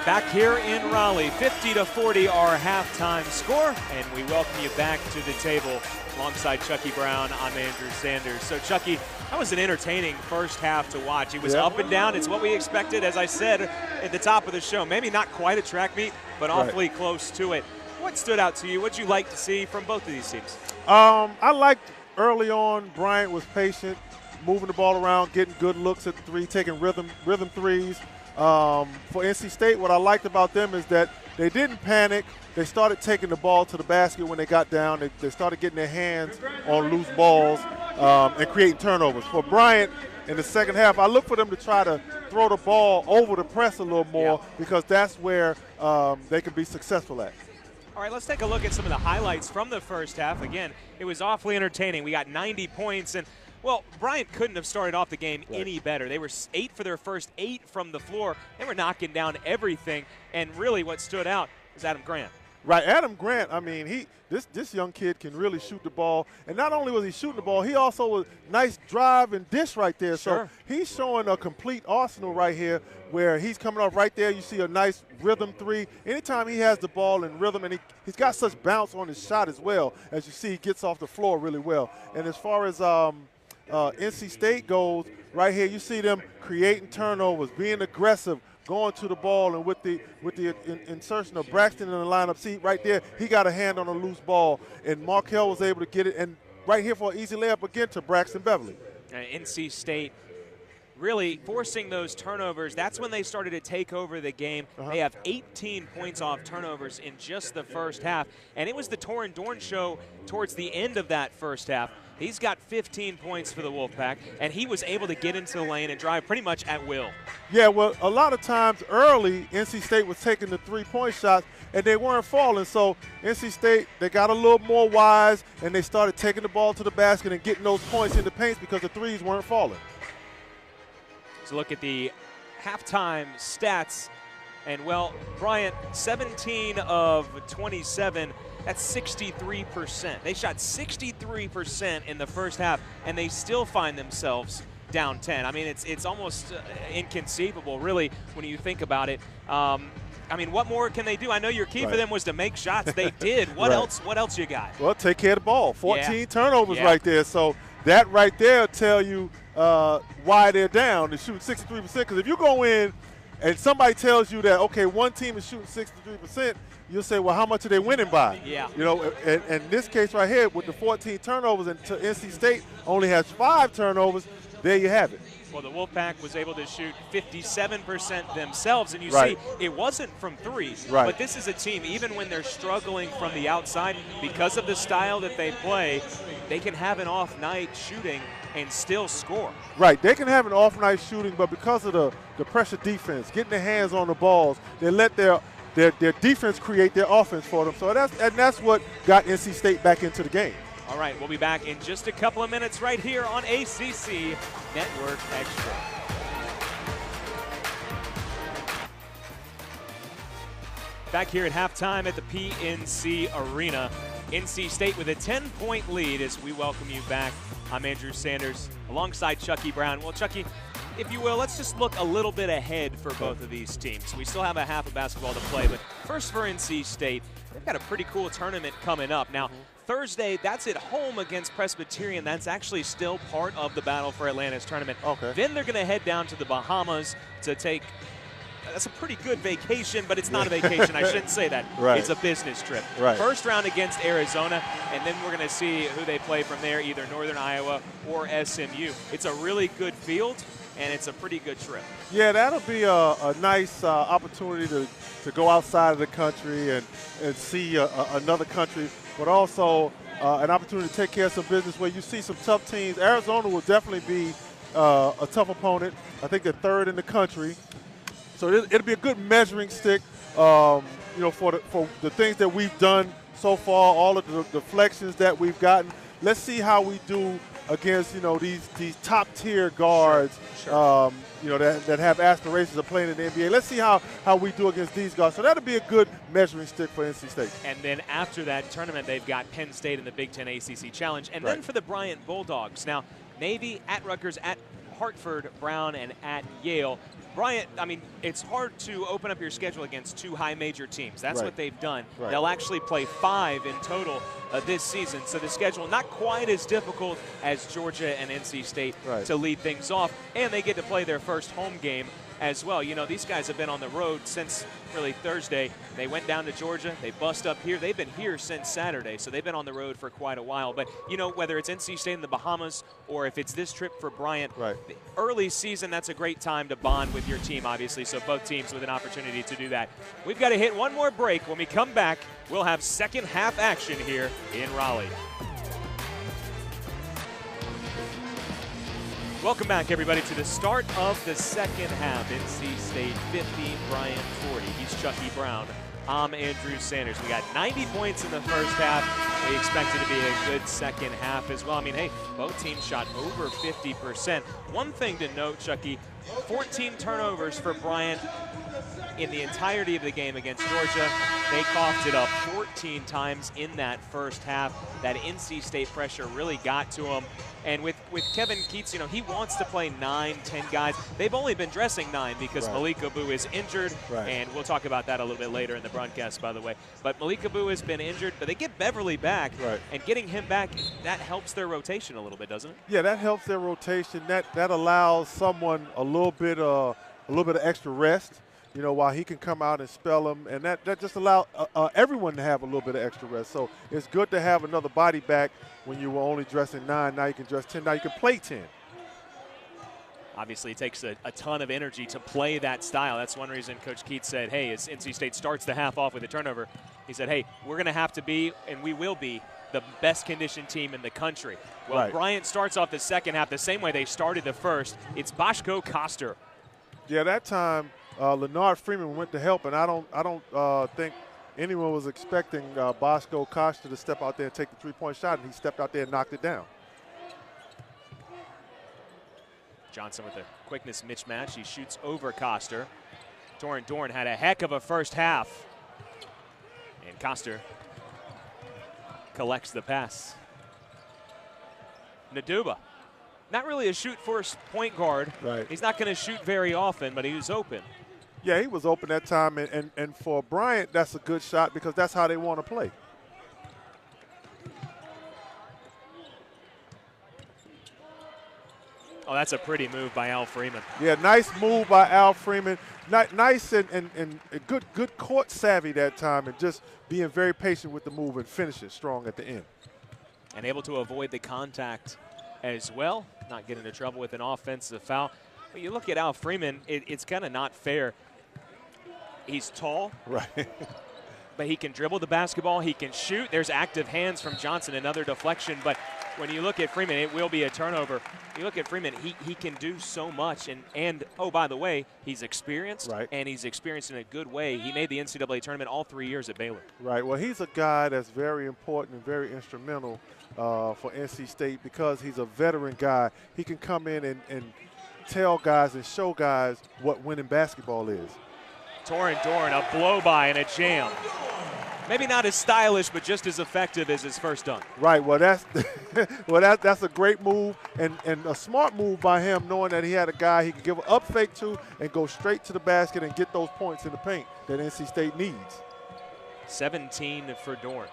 Back here in Raleigh, 50-40 our halftime score, and we welcome you back to the table alongside Chucky Brown. I'm Andrew Sanders. So, Chucky, that was an entertaining first half to watch. It was up and down. It's what we expected, as I said at the top of the show. Maybe not quite a track meet, but awfully close to it. What stood out to you? What did you like to see from both of these teams? I liked early on Bryant was patient, moving the ball around, getting good looks at the three, taking rhythm threes. For NC State, what I liked about them is that they didn't panic. They started taking the ball to the basket when they got down. They started getting their hands on loose balls and creating turnovers. For Bryant, in the second half, I look for them to try to throw the ball over the press a little more because that's where they can be successful at. All right, let's take a look at some of the highlights from the first half. Again, it was awfully entertaining. We got 90 points, and well, Bryant couldn't have started off the game any better. They were 8 for their first 8 from the floor. They were knocking down everything, and really what stood out was Adam Grant. Right, Adam Grant, I mean, this young kid can really shoot the ball. And not only was he shooting the ball, he also was nice drive and dish right there. Sure. So he's showing a complete arsenal right here where he's coming off right there. You see a nice rhythm three. Anytime he has the ball in rhythm, and he's got such bounce on his shot as well. As you see, he gets off the floor really well. And as far as NC State goes, right here, you see them creating turnovers, being aggressive, going to the ball, and with the insertion of Braxton in the lineup, see right there, he got a hand on a loose ball, and Markel was able to get it, and right here for an easy layup again to Braxton Beverly. NC State really forcing those turnovers. That's when they started to take over the game. They have 18 points off turnovers in just the first half, and it was the Torin Dorn show towards the end of that first half. He's got 15 points for the Wolfpack, and he was able to get into the lane and drive pretty much at will. Yeah, well, a lot of times early, NC State was taking the three-point shots, and they weren't falling. So NC State, they got a little more wise, and they started taking the ball to the basket and getting those points in the paints because the threes weren't falling. So look at the halftime stats. And, well, Bryant, 17 of 27. That's 63%. They shot 63% in the first half, and they still find themselves down 10. I mean, it's almost inconceivable, really, when you think about it. I mean, what more can they do? I know your key for them was to make shots. They did. What else? What else you got? Well, take care of the ball. 14 turnovers right there. So that right there will tell you why they're down. They shoot 63%. Because if you go in and somebody tells you that, okay, one team is shooting 63%, you'll say, well, how much are they winning by? Yeah. You know, and in this case right here with the 14 turnovers, and NC State only has 5 turnovers, there you have it. Well, the Wolfpack was able to shoot 57% themselves, and you see it wasn't from threes. But this is a team, even when they're struggling from the outside, because of the style that they play, they can have an off night shooting and still score. Right, they can have an off night shooting, but because of the pressure defense, getting their hands on the balls, they let their defense create their offense for them. So that's what got NC State back into the game. All right, we'll be back in just a couple of minutes right here on ACC Network Extra. Back here at halftime at the PNC Arena. NC State with a 10-point lead as we welcome you back. I'm Andrew Sanders alongside Chucky Brown. Well, Chucky, if you will, let's just look a little bit ahead for both of these teams. We still have a half of basketball to play, but first for NC State, they've got a pretty cool tournament coming up. Now, Thursday, that's at home against Presbyterian. That's actually still part of the Battle for Atlantis tournament. Okay. Then they're going to head down to the Bahamas to take – that's a pretty good vacation, but it's not a vacation. I shouldn't say that. Right. It's a business trip. Right. First round against Arizona, and then we're going to see who they play from there, either Northern Iowa or SMU. It's a really good field, and it's a pretty good trip. Yeah, that'll be a nice opportunity to go outside of the country and see another country, but also an opportunity to take care of some business where you see some tough teams. Arizona will definitely be a tough opponent. I think they're third in the country. So it'll be a good measuring stick, for the things that we've done so far, all of the deflections that we've gotten. Let's see how we do against, these top-tier guards, Sure. that have aspirations of playing in the NBA. Let's see how we do against these guys. So that'll be a good measuring stick for NC State. And then after that tournament, they've got Penn State in the Big Ten ACC Challenge. And then for the Bryant Bulldogs. Now, Navy, at Rutgers, at Hartford, Brown, and at Yale. Bryant, I mean, it's hard to open up your schedule against two high major teams. That's what they've done. Right. They'll actually play 5 in total this season. So the schedule not quite as difficult as Georgia and NC State to lead things off. And they get to play their first home game as well. These guys have been on the road since really Thursday. They went down to Georgia. They bust up here. They've been here since Saturday, so they've been on the road for quite a while. But, whether it's NC State in the Bahamas or if it's this trip for Bryant, the early season, that's a great time to bond with your team, obviously, so both teams with an opportunity to do that. We've got to hit one more break. When we come back, we'll have second half action here in Raleigh. Welcome back, everybody, to the start of the second half. NC State 50, Bryant 40. He's Chucky Brown. I'm Andrew Sanders. We got 90 points in the first half. We expect it to be a good second half as well. I mean, hey, both teams shot over 50%. One thing to note, Chucky, 14 turnovers for Bryant in the entirety of the game against Georgia. They coughed it up 14 times in that first half. That NC State pressure really got to them. And with Kevin Keats, he wants to play 9, 10 guys. They've only been dressing 9 because Malik Abu is injured. And we'll talk about that a little bit later in the broadcast, by the way. But Malik Abu has been injured, but they get Beverly back. And getting him back, that helps their rotation a little bit, doesn't it? Yeah, that helps their rotation. That allows someone a little bit of extra rest, while he can come out and spell them. And that just allows everyone to have a little bit of extra rest. So it's good to have another body back when you were only dressing 9. Now you can dress 10. Now you can play 10. Obviously, it takes a ton of energy to play that style. That's one reason Coach Keats said, hey, as NC State starts the half off with a turnover, he said, hey, we're going to have to be, and we will be, the best conditioned team in the country. Well, Bryant starts off the second half the same way they started the first. It's Boshko Koster. Yeah, that time Leonard Freeman went to help, and I don't think anyone was expecting Boshko Koster to step out there and take the three-point shot, and he stepped out there and knocked it down. Johnson with a quickness mismatch. He shoots over Koster. Torin Dorn had a heck of a first half. And Koster collects the pass. Naduba, not really a shoot-first point guard. He's not going to shoot very often, but he was open. Yeah, he was open that time, and for Bryant, that's a good shot because that's how they want to play. Oh, that's a pretty move by Al Freeman. Yeah, nice move by Al Freeman. Nice and good court savvy that time, and just being very patient with the move and finish it strong at the end. And able to avoid the contact as well, not get into trouble with an offensive foul. But you look at Al Freeman, it's kind of not fair. He's tall. But he can dribble the basketball. He can shoot. There's active hands from Johnson, another deflection. But when you look at Freeman, it will be a turnover. You look at Freeman, he can do so much. And oh, by the way, he's experienced, and he's experienced in a good way. He made the NCAA tournament all 3 years at Baylor. Well, he's a guy that's very important and very instrumental for NC State because he's a veteran guy. He can come in and tell guys and show guys what winning basketball is. Torin Dorn, a blow-by and a jam. Maybe not as stylish, but just as effective as his first dunk. Right. Well, that's that's a great move and a smart move by him, knowing that he had a guy he could give an up fake to and go straight to the basket and get those points in the paint that NC State needs. 17 for Dorn.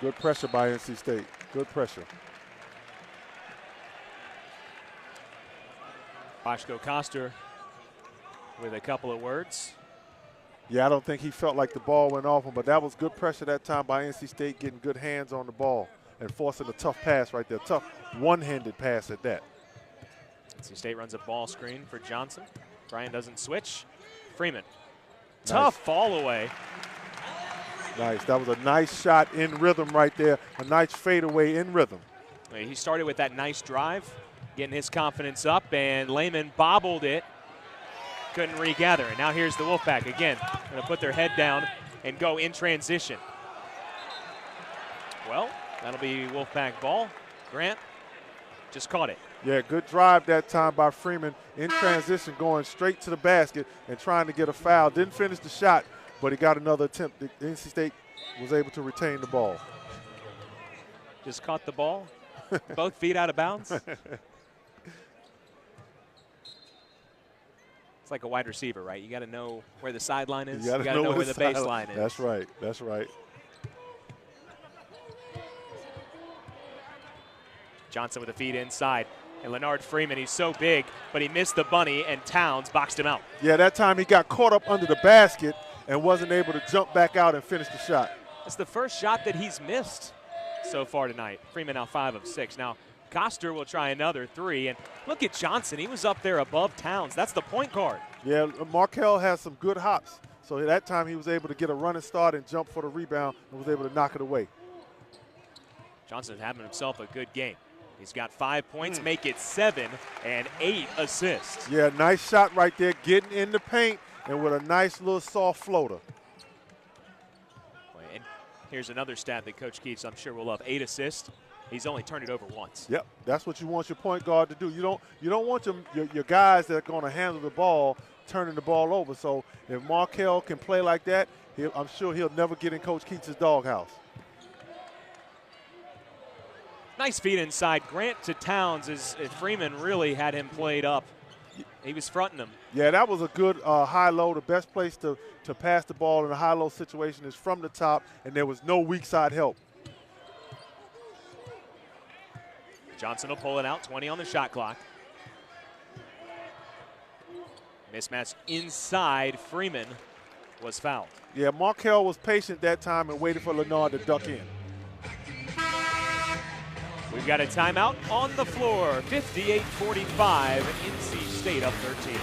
Good pressure by NC State. Good pressure. Boshko Koster with a couple of words. Yeah, I don't think he felt like the ball went off him, but that was good pressure that time by NC State, getting good hands on the ball and forcing a tough pass right there. Tough one-handed pass at that. NC State runs a ball screen for Johnson. Bryant doesn't switch. Freeman. Nice. Tough fall away. Nice. That was a nice shot in rhythm right there. A nice fadeaway in rhythm. He started with that nice drive, getting his confidence up, and Lehman bobbled it. Couldn't regather. And now here's the Wolfpack again. Going to put their head down and go in transition. Well, that'll be Wolfpack ball. Grant just caught it. Yeah, good drive that time by Freeman in transition, going straight to the basket and trying to get a foul. Didn't finish the shot, but he got another attempt. The NC State was able to retain the ball. Just caught the ball, both feet out of bounds. It's like a wide receiver, right? You got to know where the sideline is. You got to know where the baseline is. That's right. That's right. Johnson with a feed inside. And Leonard Freeman, he's so big, but he missed the bunny, and Towns boxed him out. Yeah, that time he got caught up under the basket and wasn't able to jump back out and finish the shot. That's the first shot that he's missed so far tonight. Freeman now 5 of 6. Now, Koster will try another 3. And look at Johnson. He was up there above Towns. That's the point guard. Yeah, Markel has some good hops. So that time he was able to get a running start and jump for the rebound and was able to knock it away. Johnson's having himself a good game. He's got 5 points, make it 7, and 8 assists. Yeah, nice shot right there, getting in the paint and with a nice little soft floater. And here's another stat that Coach Keats, I'm sure, will love. 8 assists. He's only turned it over once. Yep, that's what you want your point guard to do. You don't want your guys that are going to handle the ball turning the ball over. So if Markel can play like that, I'm sure he'll never get in Coach Keats' doghouse. Nice feed inside. Grant to Towns as Freeman really had him played up. He was fronting him. Yeah, that was a good high-low. The best place to pass the ball in a high-low situation is from the top, and there was no weak side help. Johnson will pull it out, 20 on the shot clock. Mismatch inside. Freeman was fouled. Yeah, Markel was patient that time and waited for Leonard to duck in. We've got a timeout on the floor. 58-45, NC State up 13.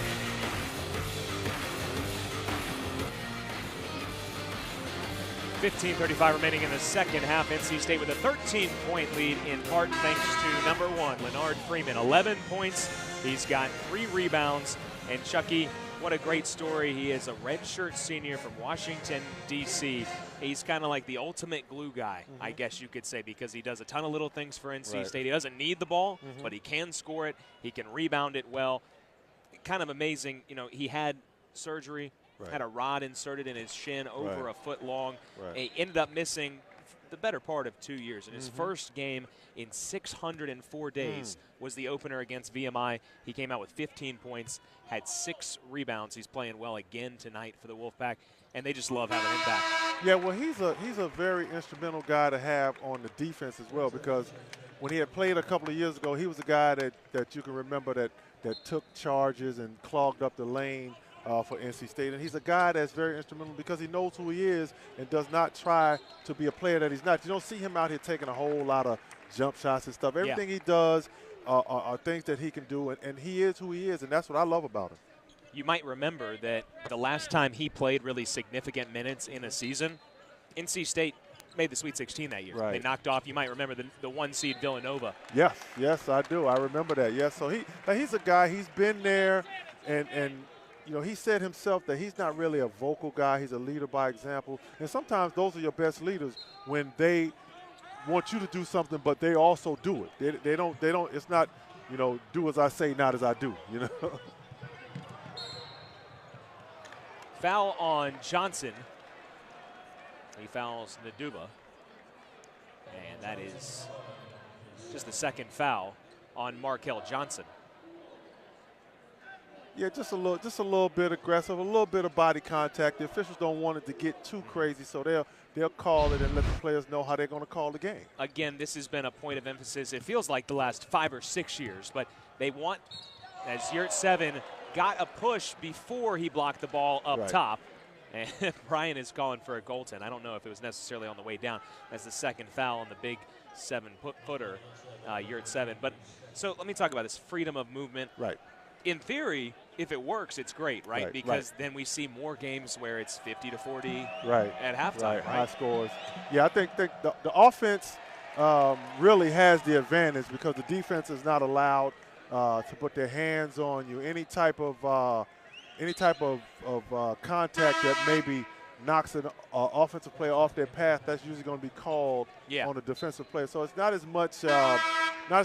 .35 remaining in the second half. NC State with a 13-point lead, in part thanks to number 1, Leonard Freeman. 11 points. He's got 3 rebounds. And Chucky, what a great story. He is a redshirt senior from Washington, D.C. He's kind of like the ultimate glue guy, I guess you could say, because he does a ton of little things for NC State. He doesn't need the ball, but he can score it. He can rebound it well. Kind of amazing. You know, he had surgery, had a rod inserted in his shin over a foot long. He ended up missing the better part of 2 years. And his first game in 604 days was the opener against VMI. He came out with 15 points, had 6 rebounds. He's playing well again tonight for the Wolfpack, and they just love having him back. Yeah, well, he's a very instrumental guy to have on the defense as well, because when he had played a couple of years ago, he was a guy that you can remember that took charges and clogged up the lane for NC State. And he's a guy that's very instrumental because he knows who he is and does not try to be a player that he's not. You don't see him out here taking a whole lot of jump shots and stuff. Everything he does are things that he can do, and he is who he is, and that's what I love about him. You might remember that the last time he played really significant minutes in a season, NC State made the Sweet 16 that year. They knocked off, you might remember, the 1 seed Villanova. Yes, I do. I remember that. Yes, so he's a guy, he's been there, and you know, he said himself that he's not really a vocal guy. He's a leader by example. And sometimes those are your best leaders when they want you to do something, but they also do it. They don't, it's not do as I say, not as I do, Foul on Johnson. He fouls Nduba. And that is just the second foul on Markel Johnson. Yeah, just a little bit aggressive, a little bit of body contact. The officials don't want it to get too crazy, so they'll call it and let the players know how they're going to call the game. Again, this has been a point of emphasis. It feels like the last 5 or 6 years, but they want, as Yurt-7 got a push before he blocked the ball up top, and Bryant is calling for a goaltend. I don't know if it was necessarily on the way down. That's the second foul on the big 7-footer, Yurt-7. But so let me talk about this freedom of movement. Right. In theory, if it works, it's great, right? Because then we see more games where it's 50-40 at halftime, right? High scores. Yeah, I think the offense really has the advantage because the defense is not allowed to put their hands on you. Any type of contact that maybe knocks an offensive player off their path, that's usually going to be called on a defensive player. So it's not as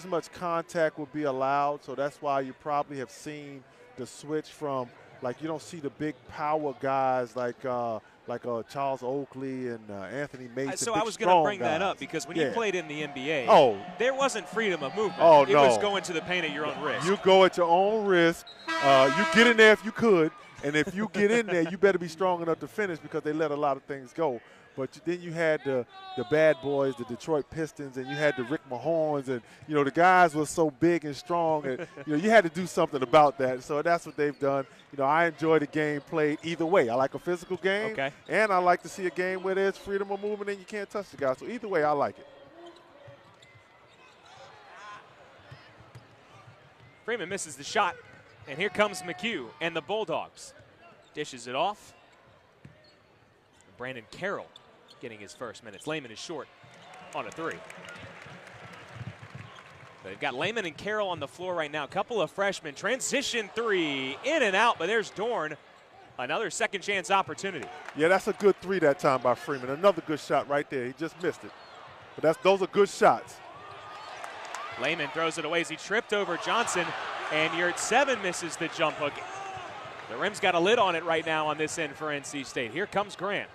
much contact will be allowed. So that's why you probably have seen the switch from, like, you don't see the big power guys like Charles Oakley and Anthony Mason. So I was going to bring that up because when you played in the NBA, there wasn't freedom of movement. It was going to the paint at your own risk. You go at your own risk. You get in there if you could. And if you get in there, you better be strong enough to finish because they let a lot of things go. But then you had the bad boys, the Detroit Pistons, and you had the Rick Mahorns, and the guys were so big and strong, and you had to do something about that. So that's what they've done. I enjoy the game played either way. I like a physical game, and I like to see a game where there's freedom of movement and you can't touch the guy. So either way, I like it. Freeman misses the shot, and here comes McHugh and the Bulldogs. Dishes it off. Brandon Carroll getting his first minutes. Lehman is short on a 3. They've got Lehman and Carroll on the floor right now. A couple of freshmen. Transition 3, in and out, but there's Dorn. Another second chance opportunity. Yeah, that's a good 3 that time by Freeman. Another good shot right there. He just missed it. But those are good shots. Lehman throws it away as he tripped over Johnson, and Yurt-7 misses the jump hook. The rim's got a lid on it right now on this end for NC State. Here comes Grant.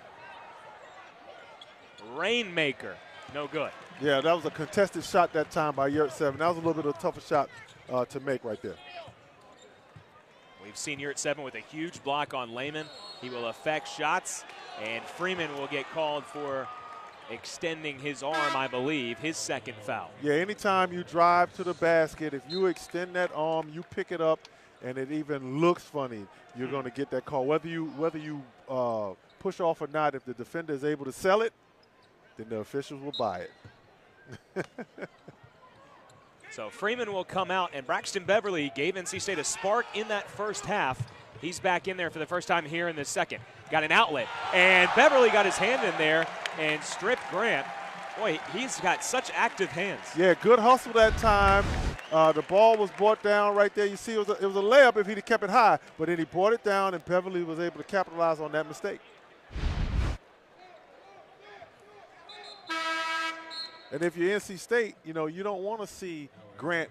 Rainmaker, no good. Yeah, that was a contested shot that time by Yurt-7. That was a little bit of a tougher shot to make right there. We've seen Yurt-7 with a huge block on Lehman. He will affect shots, and Freeman will get called for extending his arm, I believe, his second foul. Yeah, anytime you drive to the basket, if you extend that arm, you pick it up, and it even looks funny, you're going to get that call. Whether you push off or not, if the defender is able to sell it, then the officials will buy it. So Freeman will come out, and Braxton Beverly gave NC State a spark in that first half. He's back in there for the first time here in the second. Got an outlet, and Beverly got his hand in there and stripped Grant. Boy, he's got such active hands. Yeah, good hustle that time. The ball was brought down right there. You see, it was a layup if he'd kept it high, but then he brought it down, and Beverly was able to capitalize on that mistake. And if you're NC State, you don't want to see Grant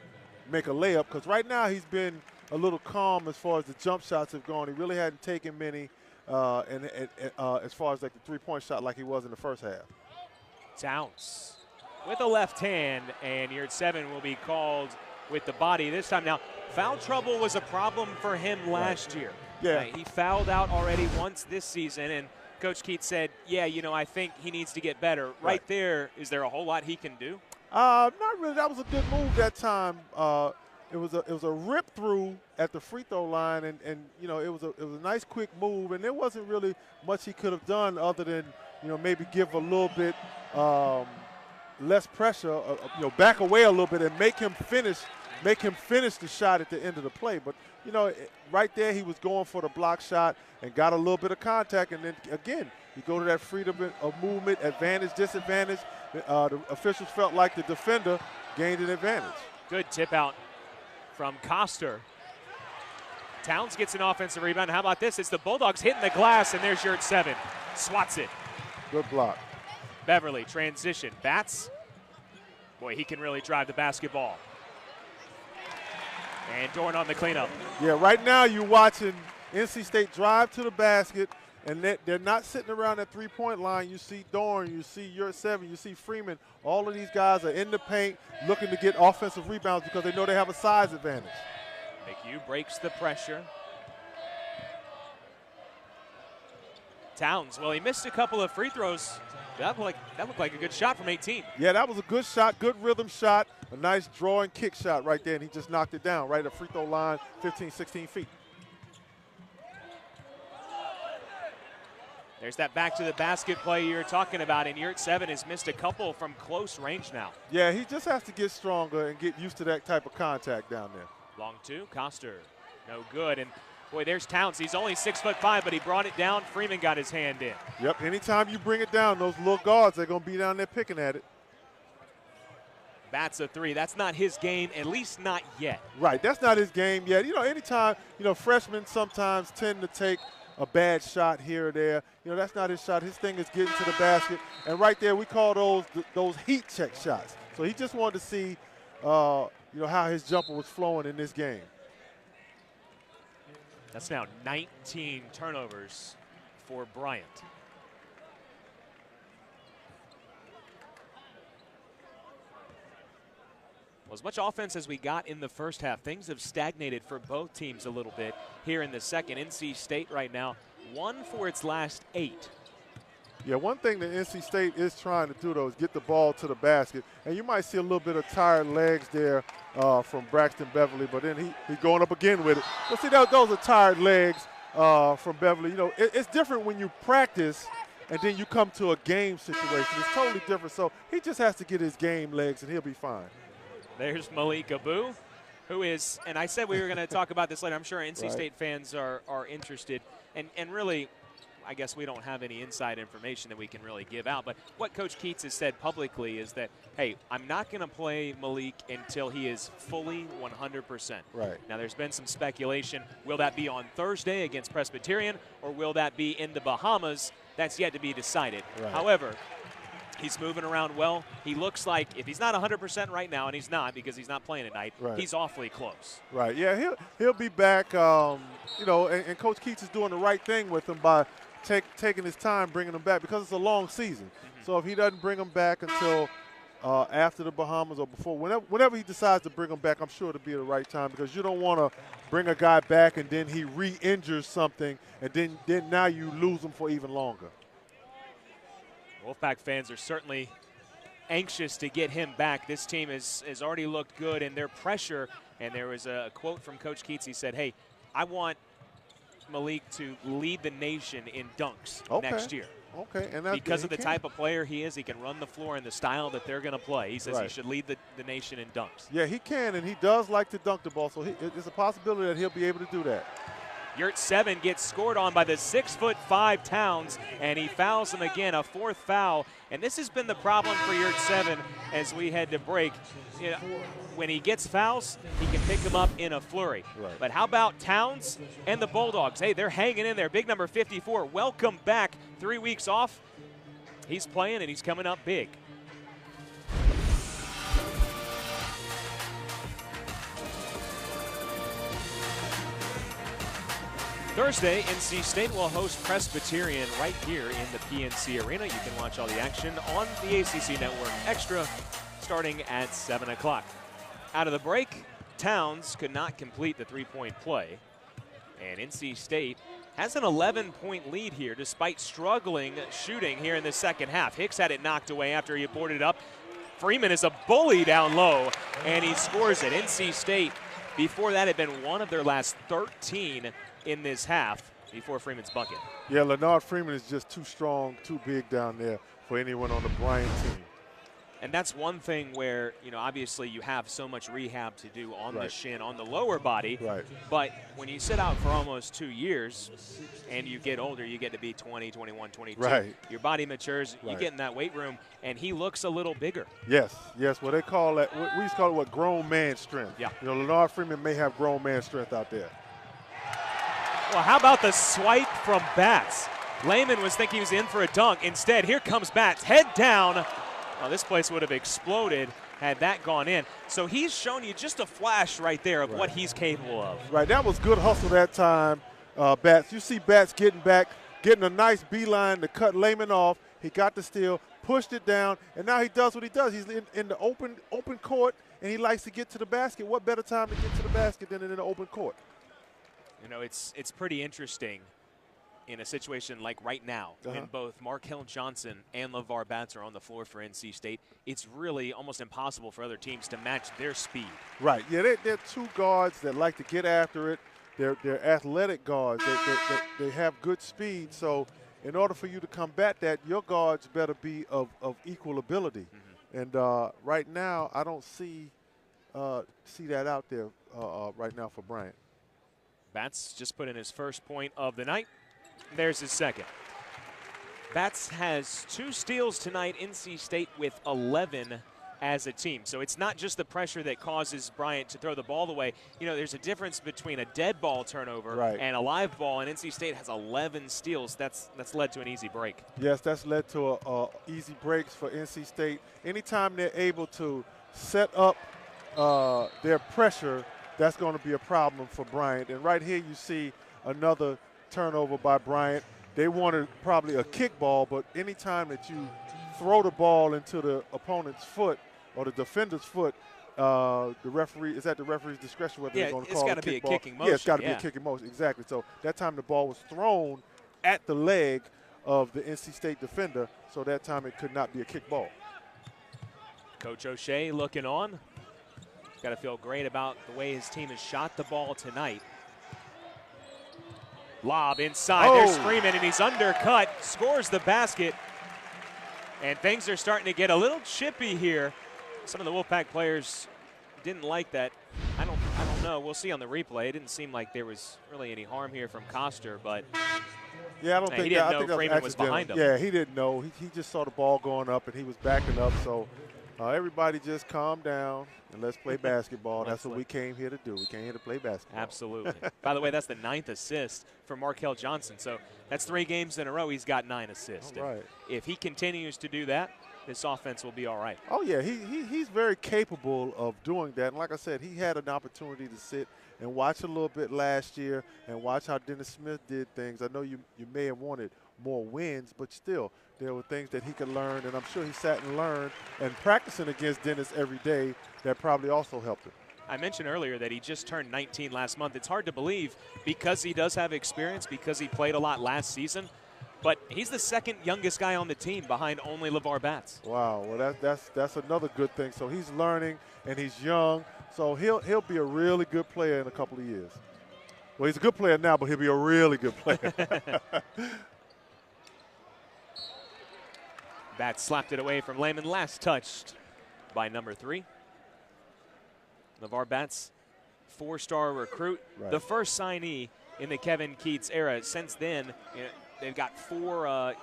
make a layup because right now he's been a little calm as far as the jump shots have gone. He really hadn't taken many and as far as like the three-point shot like he was in the first half. Towns with a left hand, and Yurt-7 will be called with the body this time. Now, foul trouble was a problem for him last year. Yeah. He fouled out already once this season, and Coach Keith said, yeah, I think he needs to get better. Right there, is there a whole lot he can do? Not really. That was a good move that time. It was a rip through at the free throw line, and it was a nice quick move, and there wasn't really much he could have done other than maybe give a little bit less pressure, back away a little bit and make him finish the shot at the end of the play. But right there he was going for the block shot and got a little bit of contact, and then again you go to that freedom of movement, advantage, disadvantage. The officials felt like the defender gained an advantage. Good tip out from Koster. Towns gets an offensive rebound. How about this? It's the Bulldogs hitting the glass, and there's Yurt-7. Swats it. Good block. Beverly, transition. Bats. Boy, he can really drive the basketball. And Dorn on the cleanup. Yeah, right now you're watching NC State drive to the basket, and they're not sitting around that three-point line. You see Dorn, you see Yurt 7, you see Freeman. All of these guys are in the paint looking to get offensive rebounds because they know they have a size advantage. McHugh breaks the pressure. Towns, well, he missed a couple of free throws. That looked like a good shot from 18. Yeah, that was a good shot, good rhythm shot, a nice draw and kick shot right there, and he just knocked it down right at free throw line, 15, 16 feet. There's that back to the basket play you're talking about, and Yurt 7 has missed a couple from close range now. Yeah, he just has to get stronger and get used to that type of contact down there. Long two, Coster, no good. And boy, there's Towns. He's only 6'5", but he brought it down. Freeman got his hand in. Yep, anytime you bring it down, those little guards, they're going to be down there picking at it. Bats a three. That's not his game, at least not yet. Right, that's not his game yet. You know, anytime, freshmen sometimes tend to take a bad shot here or there. That's not his shot. His thing is getting to the basket. And right there, we call those heat check shots. So he just wanted to see, how his jumper was flowing in this game. That's now 19 turnovers for Bryant. Well, as much offense as we got in the first half, things have stagnated for both teams a little bit here in the second. NC State right now, 1 for its last 8. Yeah, one thing that NC State is trying to do, though, is get the ball to the basket. And you might see a little bit of tired legs there from Braxton Beverly, but then he's going up again with it. But see, those are tired legs from Beverly. It's different when you practice and then you come to a game situation. It's totally different. So he just has to get his game legs, and he'll be fine. There's Malik Abu, who is, and I said we were going to talk about this later. I'm sure NC State fans are interested. And really, I guess we don't have any inside information that we can really give out. But what Coach Keats has said publicly is that, hey, I'm not going to play Malik until he is fully 100%. Right. Now, there's been some speculation. Will that be on Thursday against Presbyterian, or will that be in the Bahamas? That's yet to be decided. Right. However, he's moving around well. He looks like, if he's not 100% right now, and he's not because he's not playing tonight, he's awfully close. Right, yeah, he'll be back, and Coach Keats is doing the right thing with him by taking his time bringing him back because it's a long season. So if he doesn't bring him back until after the Bahamas or before, whenever he decides to bring him back, I'm sure it'll be the right time because you don't want to bring a guy back and then he re-injures something and then now you lose him for even longer. Wolfpack fans are certainly anxious to get him back. This team has already looked good in their pressure, and there was a quote from Coach Keats. He said, hey, I want Malik to lead the nation in dunks next year. Okay, and that's because of the type of player he is. He can run the floor in the style that they're going to play. He says he should lead the nation in dunks. Yeah, he can, and he does like to dunk the ball, so it's a possibility that he'll be able to do that. Yurt 7 gets scored on by the 6'5" Towns, and he fouls him again, a 4th foul. And this has been the problem for Yurt 7 as we head to break. When he gets fouls, he can pick them up in a flurry. Right. But how about Towns and the Bulldogs? Hey, they're hanging in there. Big number 54, welcome back. 3 weeks off. He's playing, and he's coming up big. Thursday, NC State will host Presbyterian right here in the PNC Arena. You can watch all the action on the ACC Network Extra starting at 7 o'clock. Out of the break, Towns could not complete the three-point play. And NC State has an 11-point lead here despite struggling shooting here in the second half. Hicks had it knocked away after he boarded up. Freeman is a bully down low, and he scores it. NC State, before that, had been one of their last 13 in this half before Freeman's bucket. Yeah, Leonard Freeman is just too strong, too big down there for anyone on the Bryant team. And that's one thing where, obviously you have so much rehab to do on the shin, on the lower body. Right. But when you sit out for almost 2 years and you get older, you get to be 20, 21, 22. Right. Your body matures, you get in that weight room, and he looks a little bigger. Yes. Well, they call that, we used to call it grown man strength. Yeah. Leonard Freeman may have grown man strength out there. Well, how about the swipe from Batts? Lehman was thinking he was in for a dunk. Instead, here comes Batts, head down. Oh, this place would have exploded had that gone in. So he's shown you just a flash right there of what he's capable of. Right, that was good hustle that time, Bats. You see Bats getting back, getting a nice beeline to cut Lehman off. He got the steal, pushed it down, and now he does what he does. He's in the open court, and he likes to get to the basket. What better time to get to the basket than in the open court? You know, it's pretty interesting in a situation like right now when both Markell Johnson and LeVar Bats are on the floor for NC State. It's really almost impossible for other teams to match their speed. Right. Yeah, they're two guards that like to get after it. They're athletic guards. They have good speed. So in order for you to combat that, your guards better be of equal ability. And right now, I don't see that out there right now for Bryant. Bats just put in his first point of the night. There's his second. Bats has 2 steals tonight. NC State with 11 as a team. So it's not just the pressure that causes Bryant to throw the ball away. You know, there's a difference between a dead ball turnover and a live ball, and NC State has 11 steals. That's led to an easy break. Yes, that's led to easy breaks for NC State. Anytime they're able to set up their pressure, that's going to be a problem for Bryant. And right here you see another turnover by Bryant. They wanted probably a kickball, but anytime that you throw the ball into the opponent's foot or the defender's foot, the referee is at the referee's discretion whether they're going to call it a kickball. Be a kicking motion. Yeah, it's got to be a kicking motion. Exactly. So that time the ball was thrown at the leg of the NC State defender, so that time it could not be a kickball. Coach O'Shea looking on. Got to feel great about the way his team has shot the ball tonight. Lob inside. There's Freeman, and he's undercut. Scores the basket. And things are starting to get a little chippy here. Some of the Wolfpack players didn't like that. I don't know. We'll see on the replay. It didn't seem like there was really any harm here from Koster, but yeah, I don't think he didn't know I think Freeman was behind him. Yeah, he didn't know. He just saw the ball going up, and he was backing up. So everybody just calm down and let's play basketball. That's what we came here to do. We came here to play basketball. Absolutely. By the way, that's the 9th assist for Markell Johnson. So that's 3 games in a row he's got 9 assists. All right. If he continues to do that, this offense will be all right. Oh, yeah. He's very capable of doing that. And like I said, he had an opportunity to sit and watch a little bit last year and watch how Dennis Smith did things. I know you may have wanted more wins, but still, there were things that he could learn, and I'm sure he sat and learned, and practicing against Dennis every day, that probably also helped him. I mentioned earlier that he just turned 19 last month. It's hard to believe because he does have experience, because he played a lot last season, but he's the 2nd youngest guy on the team behind only LeVar Bats. Wow, well that's another good thing. So he's learning, and he's young, so he'll be a really good player in a couple of years. Well, he's a good player now, but he'll be a really good player. Bats slapped it away from Lehman, last touched by number 3. LeVar Bats, 4-star recruit, the first signee in the Kevin Keatts era. Since then, they've got 4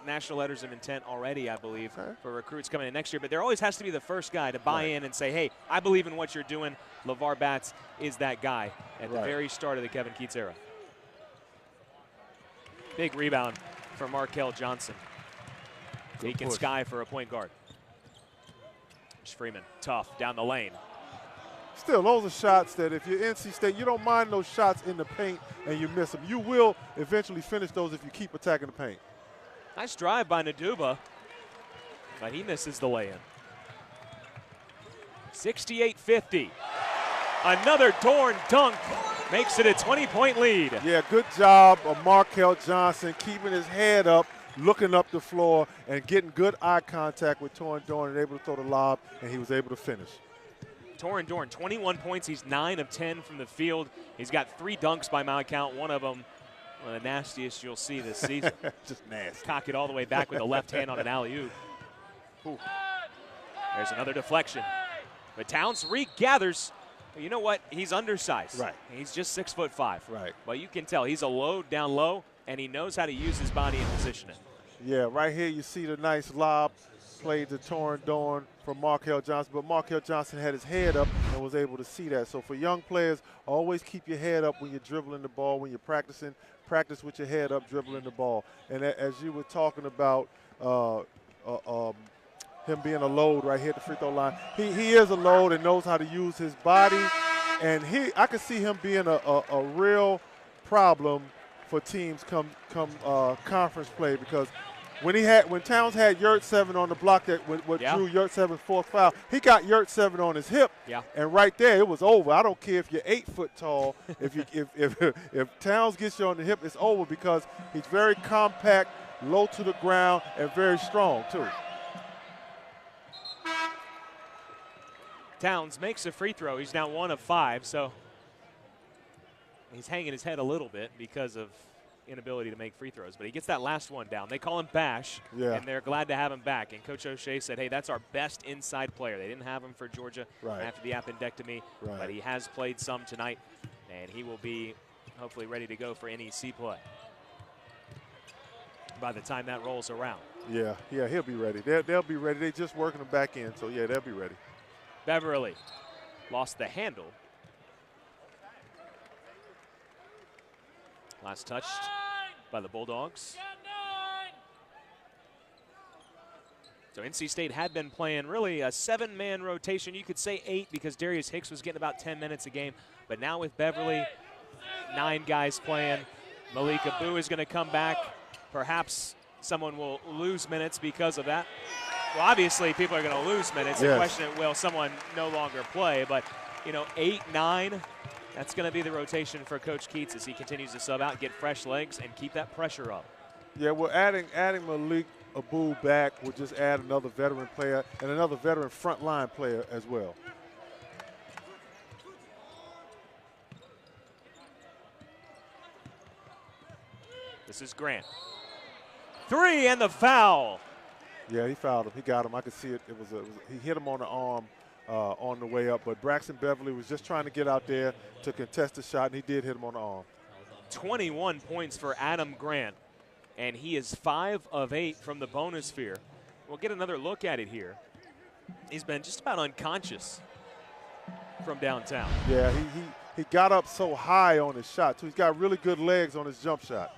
national letters of intent already, I believe, for recruits coming in next year. But there always has to be the first guy to buy in and say, hey, I believe in what you're doing. LeVar Bats is that guy at the very start of the Kevin Keatts era. Big rebound for Markell Johnson. Deacon Sky for a point guard. There's Freeman, tough, down the lane. Still, those are shots that if you're NC State, you don't mind those shots in the paint and you miss them. You will eventually finish those if you keep attacking the paint. Nice drive by Nduba, but he misses the lay-in. 68-50. Another Dorn dunk makes it a 20-point lead. Yeah, good job of Markell Johnson keeping his head up, looking up the floor, and getting good eye contact with Torrin Dorn and able to throw the lob, and he was able to finish. Torrin Dorn, 21 points. He's 9 of 10 from the field. He's got 3 dunks by my count. One of them, one of the nastiest you'll see this season. Just nasty. Cock it all the way back with the left hand on an alley-oop. There's another deflection. But Towns regathers. You know what? He's undersized. Right. He's just 6'5". Right. But you can tell he's a load down low, and he knows how to use his body and position it. Yeah, right here you see the nice lob played to Torrin Dorn from Markell Johnson, but Markell Johnson had his head up and was able to see that. So for young players, always keep your head up when you're dribbling the ball, when you're practicing. Practice with your head up, dribbling the ball. And as you were talking about him being a load right here at the free throw line. He is a load and knows how to use his body, and I can see him being a real problem for teams come conference play, because when Towns had Yurt-7 on the block that drew Yurt-7's fourth foul, he got Yurt-7 on his hip, and right there it was over. I don't care if you're 8 foot tall. if Towns gets you on the hip, it's over, because he's very compact, low to the ground, and very strong too. Towns makes a free throw. He's now 1 of 5, so he's hanging his head a little bit because of inability to make free throws, but he gets that last one down. They call him Bash, and they're glad to have him back. And Coach O'Shea said, hey, that's our best inside player. They didn't have him for Georgia after the appendectomy, but he has played some tonight, and he will be hopefully ready to go for NEC play by the time that rolls around. Yeah, he'll be ready. They'll be ready. They're just working him back in, so yeah, they'll be ready. Beverly lost the handle. Last touched by the Bulldogs. So NC State had been playing really a 7-man rotation. You could say 8 because Darius Hicks was getting about 10 minutes a game. But now with Beverly, 9 guys playing. Malik Abu is going to come back. Perhaps someone will lose minutes because of that. Well, obviously people are going to lose minutes. The question is, will someone no longer play? But, 8, 9. That's going to be the rotation for Coach Keats as he continues to sub out, get fresh legs, and keep that pressure up. Yeah, well, adding Malik Abu back will just add another veteran player and another veteran frontline player as well. This is Grant. 3 and the foul. Yeah, he fouled him. He got him. I could see it. He hit him on the arm on the way up, but Braxton Beverly was just trying to get out there to contest the shot, and he did hit him on the arm. 21 points for Adam Grant, and he is 5 of 8 from the bonus sphere. We'll get another look at it here. He's been just about unconscious from downtown. Yeah, he got up so high on his shot, too. He's got really good legs on his jump shot.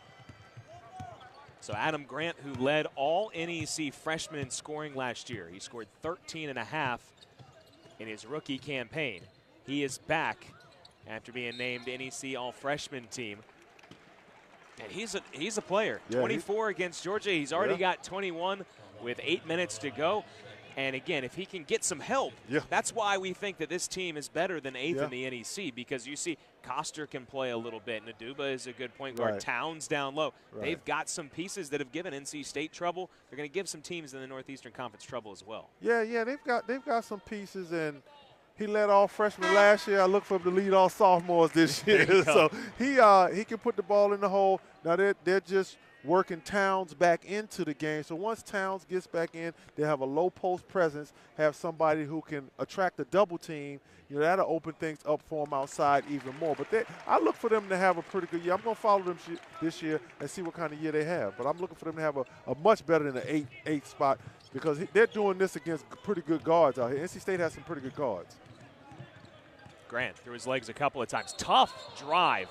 So Adam Grant, who led all NEC freshmen in scoring last year. He scored 13.5 in his rookie campaign. He is back after being named NEC All-Freshman team. And he's a player. Yeah, 24 against Georgia. He's already got 21 with 8 minutes to go. And again, if he can get some help, that's why we think that this team is better than 8th in the NEC, because you see Coster can play a little bit. Naduba is a good point guard. Towns down low. They've got some pieces that have given NC State trouble. They're going to give some teams in the Northeastern Conference trouble as well. Yeah, they've got some pieces, and he led all freshmen last year. I look for him to lead all sophomores this year. So he can put the ball in the hole. Now they're just working Towns back into the game. So once Towns gets back in, they have a low post presence, have somebody who can attract a double team. That'll open things up for them outside even more. But I look for them to have a pretty good year. I'm going to follow them this year and see what kind of year they have. But I'm looking for them to have a much better than an 8 spot, because they're doing this against pretty good guards out here. NC State has some pretty good guards. Grant threw his legs a couple of times. Tough drive.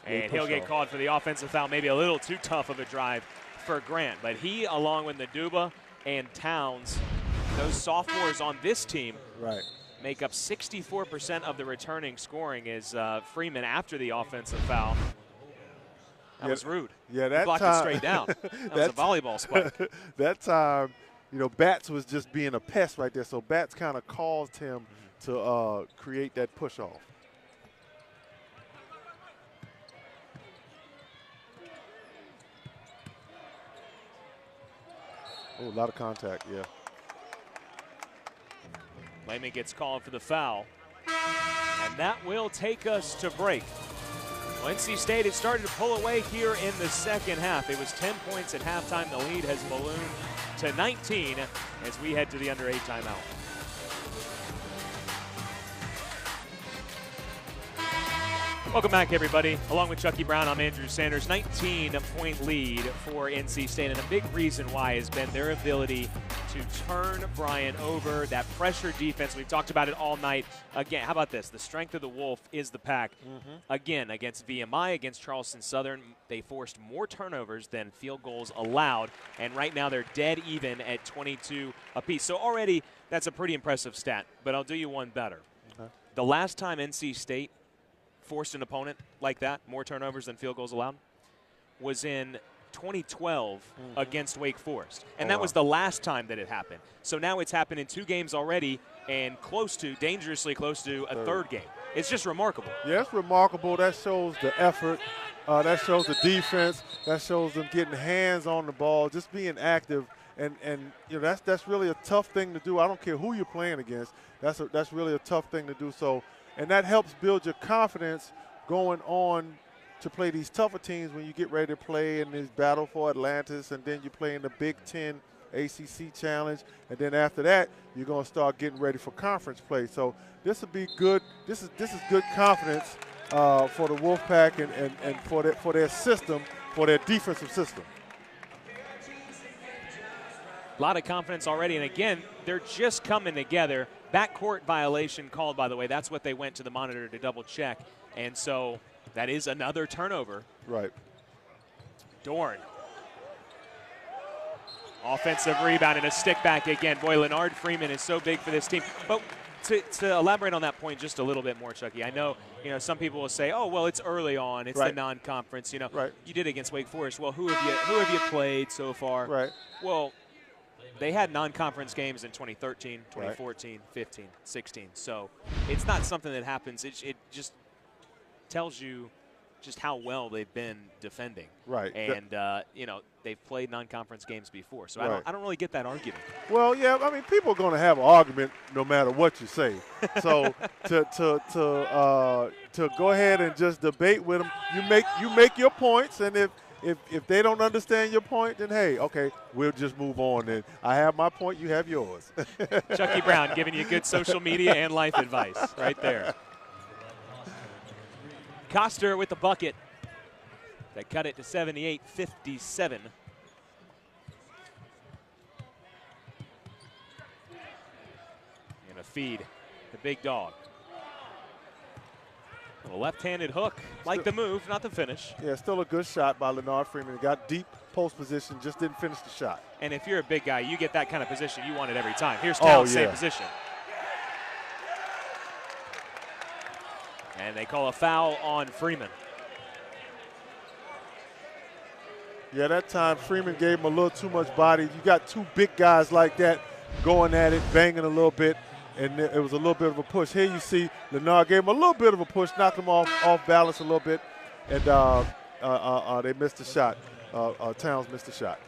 And he'll get called for the offensive foul. Maybe a little too tough of a drive for Grant. But he, along with Naduba and Towns, those sophomores on this team, make up 64% of the returning scoring. Is Freeman after the offensive foul. That was rude. Yeah, that he blocked it straight down. That was a volleyball spike. That time, Batts was just being a pest right there. So Batts kind of caused him to create that push-off. Oh, a lot of contact, Lehman gets called for the foul. And that will take us to break. Well, NC State has started to pull away here in the second half. It was 10 points at halftime. The lead has ballooned to 19 as we head to the under 8 timeout. Welcome back, everybody. Along with Chucky Brown, I'm Andrew Sanders. 19-point lead for NC State, and a big reason why has been their ability to turn Bryant over. That pressure defense, we've talked about it all night. Again, how about this? The strength of the Wolf is the pack. Again, against VMI, against Charleston Southern, they forced more turnovers than field goals allowed, and right now they're dead even at 22 apiece. So already that's a pretty impressive stat, but I'll do you one better. The last time NC State forced an opponent like that, more turnovers than field goals allowed, was in 2012 against Wake Forest. And that was the last time that it happened. So now it's happened in 2 games already and dangerously close to a third game. It's just remarkable. Yeah, it's remarkable. That shows the effort. That shows the defense. That shows them getting hands on the ball, just being active. And you know, that's really a tough thing to do. I don't care who you're playing against. That's really a tough thing to do. So, and that helps build your confidence going on to play these tougher teams when you get ready to play in this battle for Atlantis, and then you play in the Big Ten ACC Challenge, and then after that, you're going to start getting ready for conference play. So this will be good. This is good confidence for the Wolfpack and for their system, for their defensive system. A lot of confidence already, and again, they're just coming together. Backcourt violation called, by the way. That's what they went to the monitor to double check. And so that is another turnover. Right. Dorn. Offensive rebound and a stick back again. Boy, Leonard Freeman is so big for this team. But to elaborate on that point just a little bit more, Chucky, I know, some people will say, oh, well, it's early on. It's the non-conference. You did against Wake Forest. Well, who have you played so far? Right. Well, they had non-conference games in 2013, 2014, 15, 16. So it's not something that happens. It just tells you just how well they've been defending. Right. And, they've played non-conference games before. So I don't really get that argument. Well, yeah, I mean, people are going to have an argument no matter what you say. So to go ahead and just debate with them, you make your points, and if they don't understand your point, then, hey, okay, we'll just move on. And I have my point, you have yours. Chucky Brown giving you good social media and life advice right there. Coster with the bucket. They cut it to 78-57. And a feed, the big dog. A left-handed hook, like the move, not the finish. Yeah, still a good shot by Leonard Freeman. He got deep post position, just didn't finish the shot. And if you're a big guy, you get that kind of position, you want it every time. Here's Towns, same position. And they call a foul on Freeman. Yeah, that time Freeman gave him a little too much body. You got 2 big guys like that going at it, banging a little bit. And it was a little bit of a push. Here you see Leonard gave him a little bit of a push, knocked him off balance a little bit, and they missed the shot. Towns missed the shot.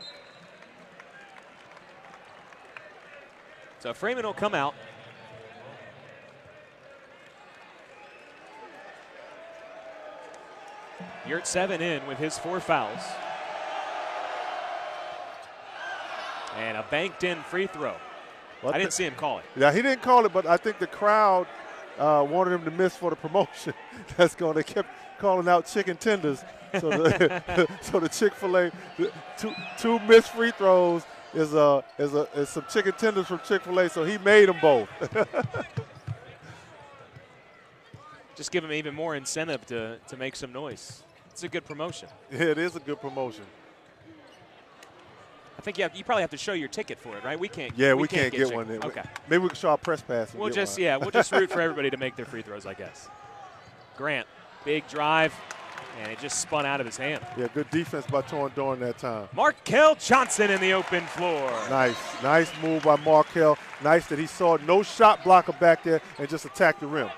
So Freeman will come out. Yurt 7 in with his 4 fouls. And a banked-in free throw. Well, I didn't see him call it. Yeah, he didn't call it, but I think the crowd wanted him to miss for the promotion. They kept calling out chicken tenders. So the Chick-fil-A, two missed free throws is some chicken tenders from Chick-fil-A. So he made them both. Just give him even more incentive to make some noise. It's a good promotion. Yeah, it is a good promotion. I think you probably have to show your ticket for it, right? We can't. Yeah, we can't get one. Okay. Maybe we can show our press pass. We'll just root for everybody to make their free throws, I guess. Grant, big drive, and it just spun out of his hand. Yeah, good defense by Dorn that time. Markel Johnson in the open floor. Nice move by Markel. Nice that he saw no shot blocker back there and just attacked the rim.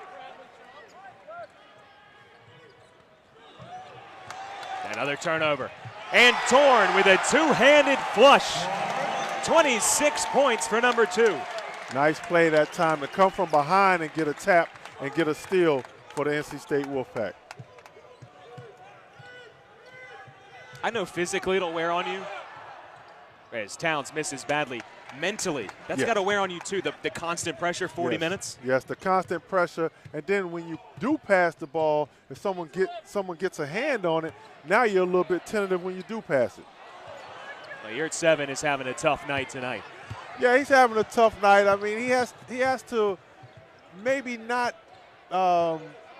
Another turnover. And Dorn with a 2-handed flush. 26 points for number 2. Nice play that time to come from behind and get a tap and get a steal for the NC State Wolfpack. I know physically it'll wear on you. As Towns misses badly. Mentally, that's Yeah. got to wear on you too, the constant pressure, 40 Yes. minutes. Yes, the constant pressure, and then when you do pass the ball, if someone gets a hand on it, now you're a little bit tentative when you do pass it. Well, Yurt 7 is having a tough night tonight. Yeah, he's having a tough night. I mean, he has to maybe not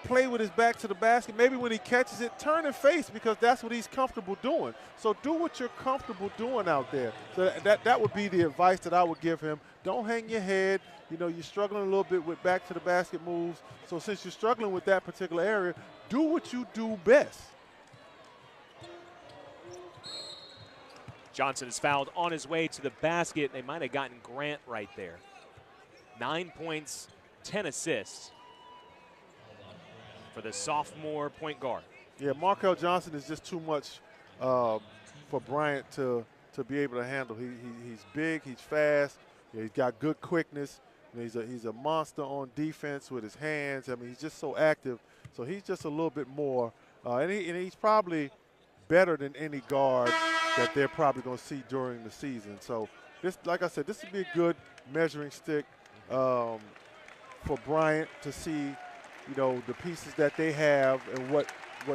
play with his back to the basket. Maybe when he catches it, turn and face, because that's what he's comfortable doing. So do what you're comfortable doing out there. So that would be the advice that I would give him. Don't hang your head. You know, you're struggling a little bit with back to the basket moves. So since you're struggling with that particular area, do what you do best. Johnson is fouled on his way to the basket. They might have gotten Grant right there. 9 points, 10 assists for the sophomore point guard. Yeah, Markel Johnson is just too much for Bryant to be able to handle. He's big, he's fast, he's got good quickness. You know, he's a monster on defense with his hands. I mean, he's just so active. So he's just a little bit more, and he's probably better than any guard that they're probably going to see during the season. So this, like I said, this would be a good measuring stick for Bryant to see, you know, the pieces that they have and what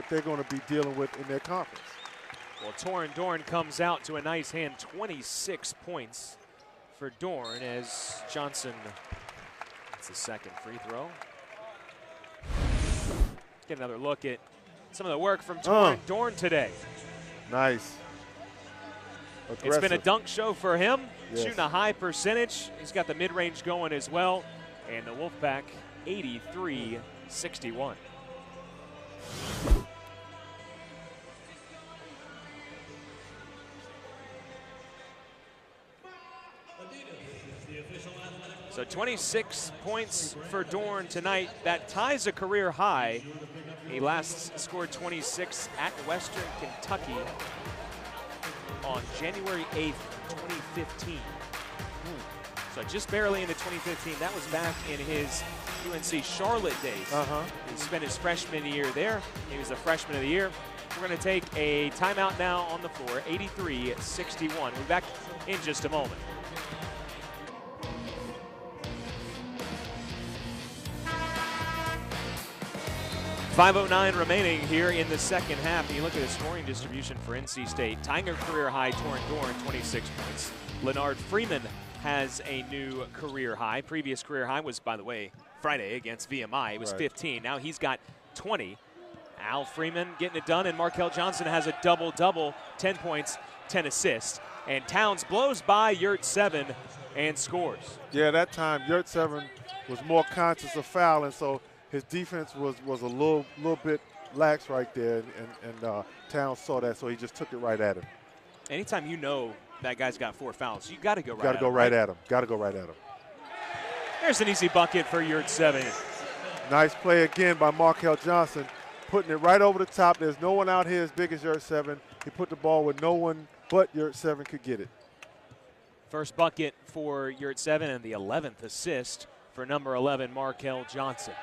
they're going to be dealing with in their conference. Well, Torin Dorn comes out to a nice hand, 26 points for Dorn as Johnson, that's the second free throw. Get another look at some of the work from Torin Dorn today. Nice. Aggressive. It's been a dunk show for him, Yes. shooting a high percentage. He's got the mid-range going as well. And the Wolfpack, 83-61. So 26 points for Dorn tonight. That ties a career high. He last scored 26 at Western Kentucky on January 8th, 2015. So just barely into 2015. That was back in his UNC Charlotte days. He spent his freshman year there. He was the freshman of the year. We're going to take a timeout now on the floor, 83-61. We'll be back in just a moment. .509 remaining here in the second half. And you look at the scoring distribution for NC State. Tying a career high, Torin Dorn, 26 points. Leonard Freeman has a new career high. Previous career high was, by the way, Friday against VMI. It was 15. Now he's got 20. Al Freeman getting it done, and Markel Johnson has a double-double, 10 points, 10 assists. And Towns blows by Yurt 7 and scores. Yeah, that time Yurt 7 was more conscious of fouling, so his defense was a little bit lax right there, and Towns saw that, so he just took it right at him. Anytime you know that guy's got 4 fouls, you got to go right at him. Got to go right at him. Got to go right at him. There's an easy bucket for Yurt 7. Nice play again by Markel Johnson, putting it right over the top. There's no one out here as big as Yurt 7. He put the ball where no one but Yurt 7 could get it. First bucket for Yurt 7 and the 11th assist for number 11, Markel Johnson.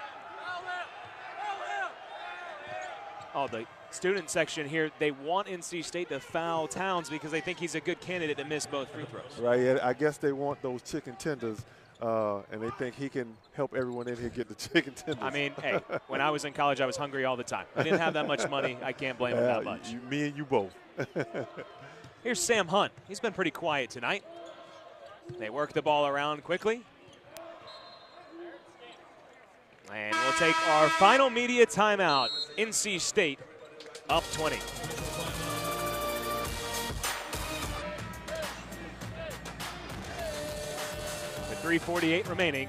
Oh, the student section here, they want NC State to foul Towns because they think he's a good candidate to miss both free throws. Right, yeah, I guess they want those chicken tenders, and they think he can help everyone in here get the chicken tenders. I mean, hey, when I was in college, I was hungry all the time. I didn't have that much money. I can't blame him that much. Me and you both. Here's Sam Hunt. He's been pretty quiet tonight. They work the ball around quickly. And we'll take our final media timeout. NC State up 20. With 3:48 remaining.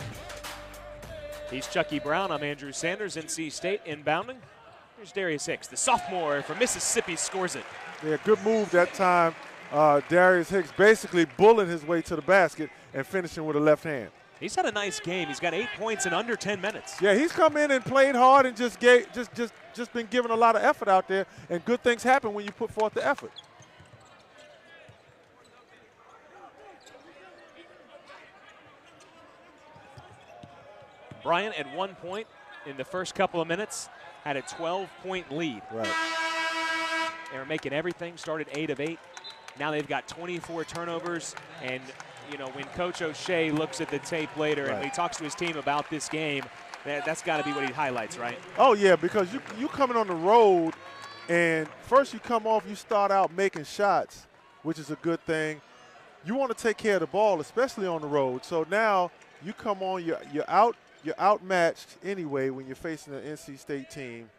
He's Chucky Brown. I'm Andrew Sanders. NC State inbounding. Here's Darius Hicks, the sophomore from Mississippi, scores it. Yeah, good move that time. Darius Hicks basically bulling his way to the basket and finishing with a left hand. He's had a nice game. He's got 8 points in under 10 minutes. Yeah, he's come in and played hard and just been given a lot of effort out there, and good things happen when you put forth the effort. Bryant at 1 point in the first couple of minutes had a 12-point lead. Right. They were making everything, started 8 of 8. Now they've got 24 turnovers and you know, when Coach O'Shea looks at the tape later and when he talks to his team about this game, that's got to be what he highlights, right? Oh, yeah, because you coming on the road, and first you come off, you start out making shots, which is a good thing. You want to take care of the ball, especially on the road. So now you come on, you're outmatched anyway when you're facing an NC State team,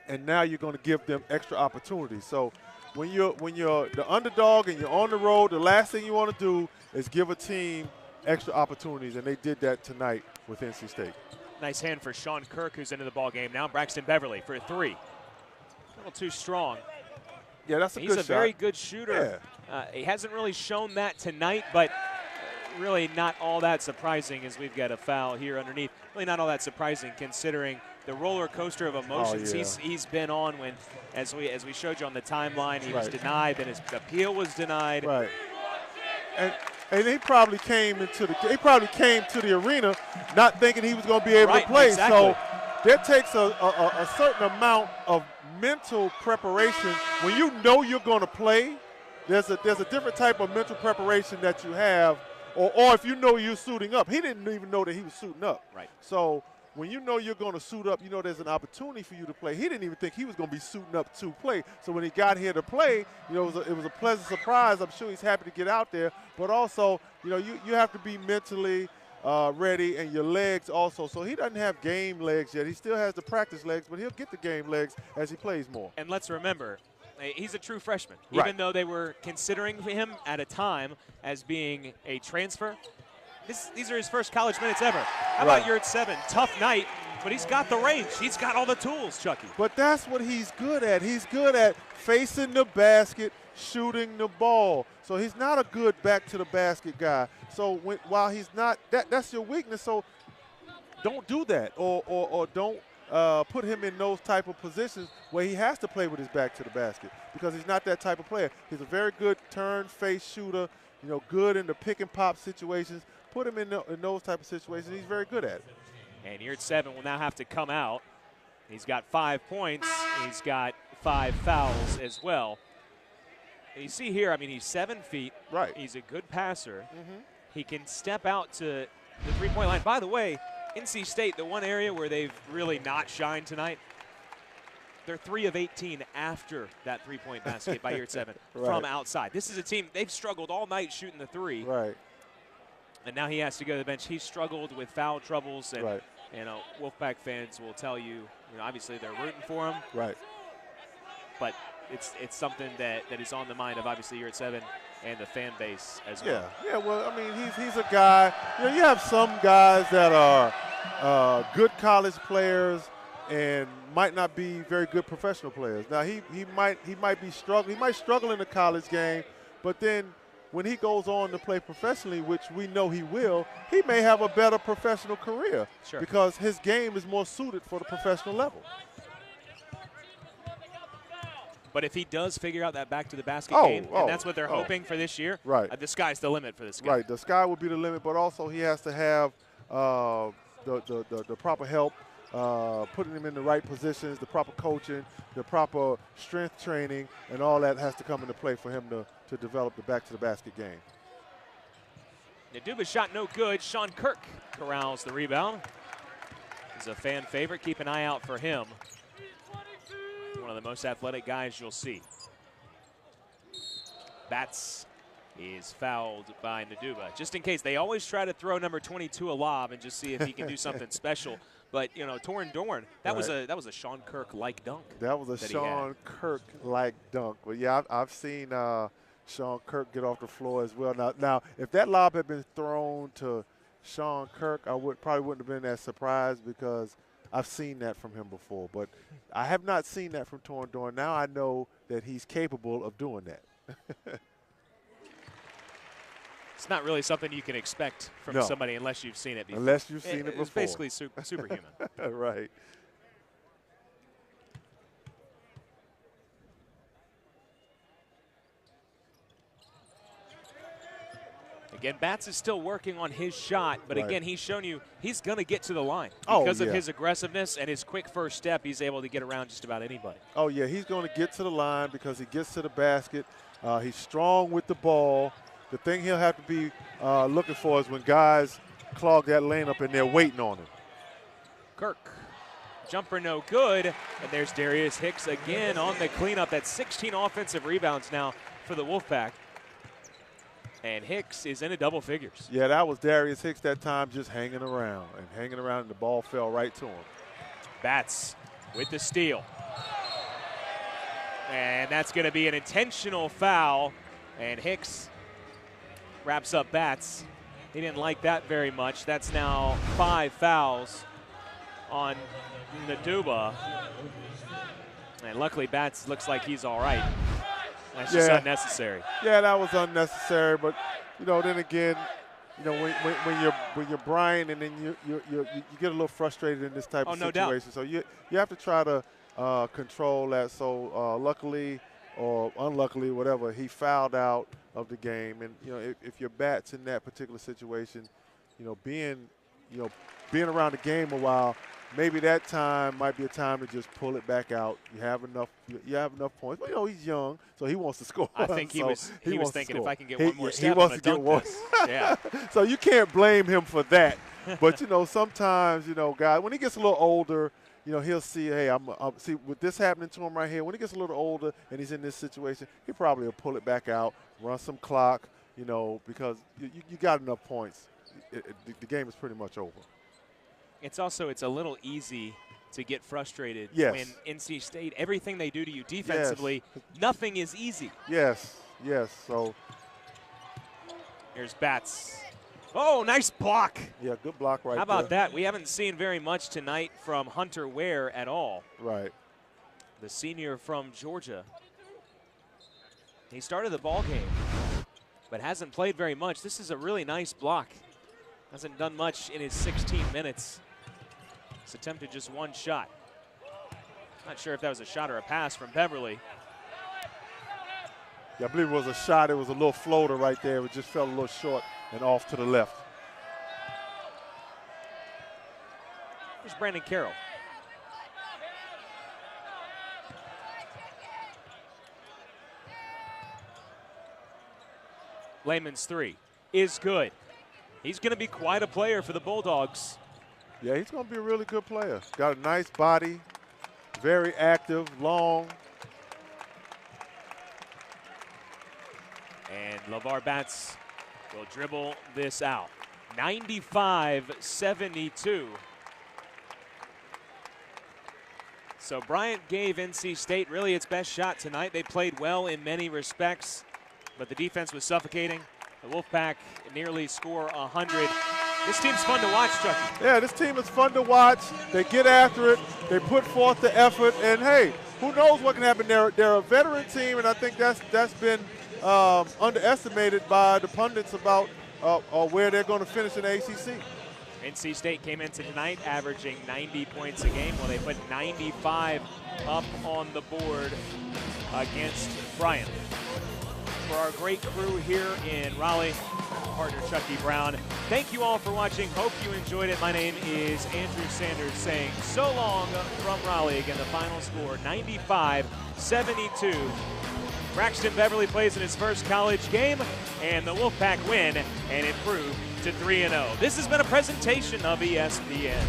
and now you're going to give them extra opportunities. So when you're the underdog and you're on the road, the last thing you want to do is give a team extra opportunities, and they did that tonight with NC State. Nice hand for Sean Kirk, who's into the ball game now. Braxton Beverly for a three. A little too strong. Yeah, that's a good shot. He's a very good shooter. Yeah. He hasn't really shown that tonight, but really not all that surprising as we've got a foul here underneath. Really not all that surprising considering the roller coaster of emotions he's been on when, as we showed you on the timeline, he was denied, then his appeal was denied. Right. And he probably came to the arena not thinking he was going to be able to play. Exactly. So that takes a certain amount of mental preparation. When you know you're going to play, there's a different type of mental preparation that you have. Or if you know you're suiting up. He didn't even know that he was suiting up. Right. So when you know you're going to suit up, you know there's an opportunity for you to play. He didn't even think he was going to be suiting up to play. So when he got here to play, you know, it was a pleasant surprise. I'm sure he's happy to get out there. But also, you know, you have to be mentally ready, and your legs also. So he doesn't have game legs yet. He still has the practice legs, but he'll get the game legs as he plays more. And let's remember, he's a true freshman. Even though they were considering him at a time as being a transfer, these are his first college minutes ever. How about you're at 7? Tough night, but he's got the range. He's got all the tools, Chucky. But that's what he's good at. He's good at facing the basket, shooting the ball. So he's not a good back-to-the-basket guy. So while he's not, that's your weakness. So don't do that or don't put him in those type of positions where he has to play with his back to the basket because he's not that type of player. He's a very good turn-face shooter, you know, good in the pick-and-pop situations. Put him in those type of situations. He's very good at it. And here at 7 will now have to come out. He's got 5 points. He's got 5 fouls as well. And you see here, I mean, he's 7 feet. Right. He's a good passer. He can step out to the three-point line. By the way, NC State, the one area where they've really not shined tonight, they're 3 of 18 after that three-point basket by year 7 from outside. This is a team, they've struggled all night shooting the three. Right. And now he has to go to the bench. He's struggled with foul troubles. And, you know, Wolfpack fans will tell you, you know, obviously they're rooting for him. Right. But it's something that is on the mind of obviously year at 7 and the fan base as well. Yeah, well, I mean, he's a guy. You know, you have some guys that are good college players and might not be very good professional players. Now he might be struggling. He might struggle in the college game, but then when he goes on to play professionally, which we know he will, he may have a better professional career because his game is more suited for the professional level. But if he does figure out that back-to-the-basket game, and that's what they're hoping for this year, the sky's the limit for this guy. Right, the sky will be the limit, but also he has to have the proper help, putting him in the right positions, the proper coaching, the proper strength training, and all that has to come into play for him to develop the back-to-the-basket game. Naduba's shot no good. Sean Kirk corrals the rebound. He's a fan favorite. Keep an eye out for him. One of the most athletic guys you'll see. Batts is fouled by Naduba. Just in case, they always try to throw number 22 a lob and just see if he can do something special. But, you know, Torrin Dorn, that was a Sean Kirk-like dunk. That was a Sean Kirk-like dunk. But, yeah, I've seen Sean Kirk get off the floor as well. Now, if that lob had been thrown to Sean Kirk, I probably wouldn't have been that surprised because I've seen that from him before. But I have not seen that from Torrin Dorn. Now I know that he's capable of doing that. It's not really something you can expect from somebody unless you've seen it before. Unless you've seen it before. It's basically superhuman. Right. Again, Batts is still working on his shot, but again, he's shown you he's going to get to the line. Because of his aggressiveness and his quick first step, he's able to get around just about anybody. Oh, yeah, he's going to get to the line because he gets to the basket. He's strong with the ball. the thing he'll have to be looking for is when guys clog that lane up and they're waiting on him. Kirk, jumper no good, and there's Darius Hicks again on the cleanup. That's 16 offensive rebounds now for the Wolfpack. And Hicks is into double figures. Yeah, that was Darius Hicks that time, just hanging around, and the ball fell right to him. Batts with the steal. And that's going to be an intentional foul, and Hicks wraps up Batts. He didn't like that very much. That's now 5 fouls on Nduba. And luckily Batts looks like he's all right. That's just unnecessary. Yeah, that was unnecessary. But then again, when you're Bryant, and then you get a little frustrated in this type of situation. No doubt. So you have to try to control that. So luckily or unluckily, whatever, he fouled out of the game. And if your Bat's in that particular situation, being around the game a while, maybe that time might be a time to just pull it back out. You have enough points. But he's young, so he wants to score. I think he was thinking, if I can get one more step, he wants to get one. Yeah. So you can't blame him for that. But sometimes guys, when he gets a little older, he'll see, hey, I'm see with this happening to him right here. When he gets a little older and he's in this situation, he probably will pull it back out, run some clock, because you got enough points. The game is pretty much over. It's a little easy to get frustrated when NC State, everything they do to you defensively, nothing is easy. Yes. So here's Batts. Oh, nice block. Yeah, good block right there. How about that? We haven't seen very much tonight from Hunter Ware at all. Right. The senior from Georgia. He started the ball game, but hasn't played very much. This is a really nice block. Hasn't done much in his 16 minutes. He's attempted just one shot. Not sure if that was a shot or a pass from Beverly. Yeah, I believe it was a shot. It was a little floater right there. It just fell a little short and off to the left. Here's Brandon Carroll. Layman's three is good. He's going to be quite a player for the Bulldogs. Yeah, he's going to be a really good player. Got a nice body, very active, long. And LeVar Batts will dribble this out. 95-72. So Bryant gave NC State really its best shot tonight. They played well in many respects, but the defense was suffocating. The Wolfpack nearly score 100. This team's fun to watch, Chucky. Yeah, this team is fun to watch. They get after it. They put forth the effort. And, hey, who knows what can happen. They're a veteran team, and I think that's been underestimated by the pundits about where they're going to finish in the ACC. NC State came into tonight averaging 90 points a game. Well, they put 95 up on the board against Bryant. For our great crew here in Raleigh, partner Chucky Brown, thank you all for watching. Hope you enjoyed it. My name is Andrew Sanders saying so long from Raleigh. Again, the final score 95-72. Braxton Beverly plays in his first college game, and the Wolfpack win and improve to 3-0. This has been a presentation of ESPN.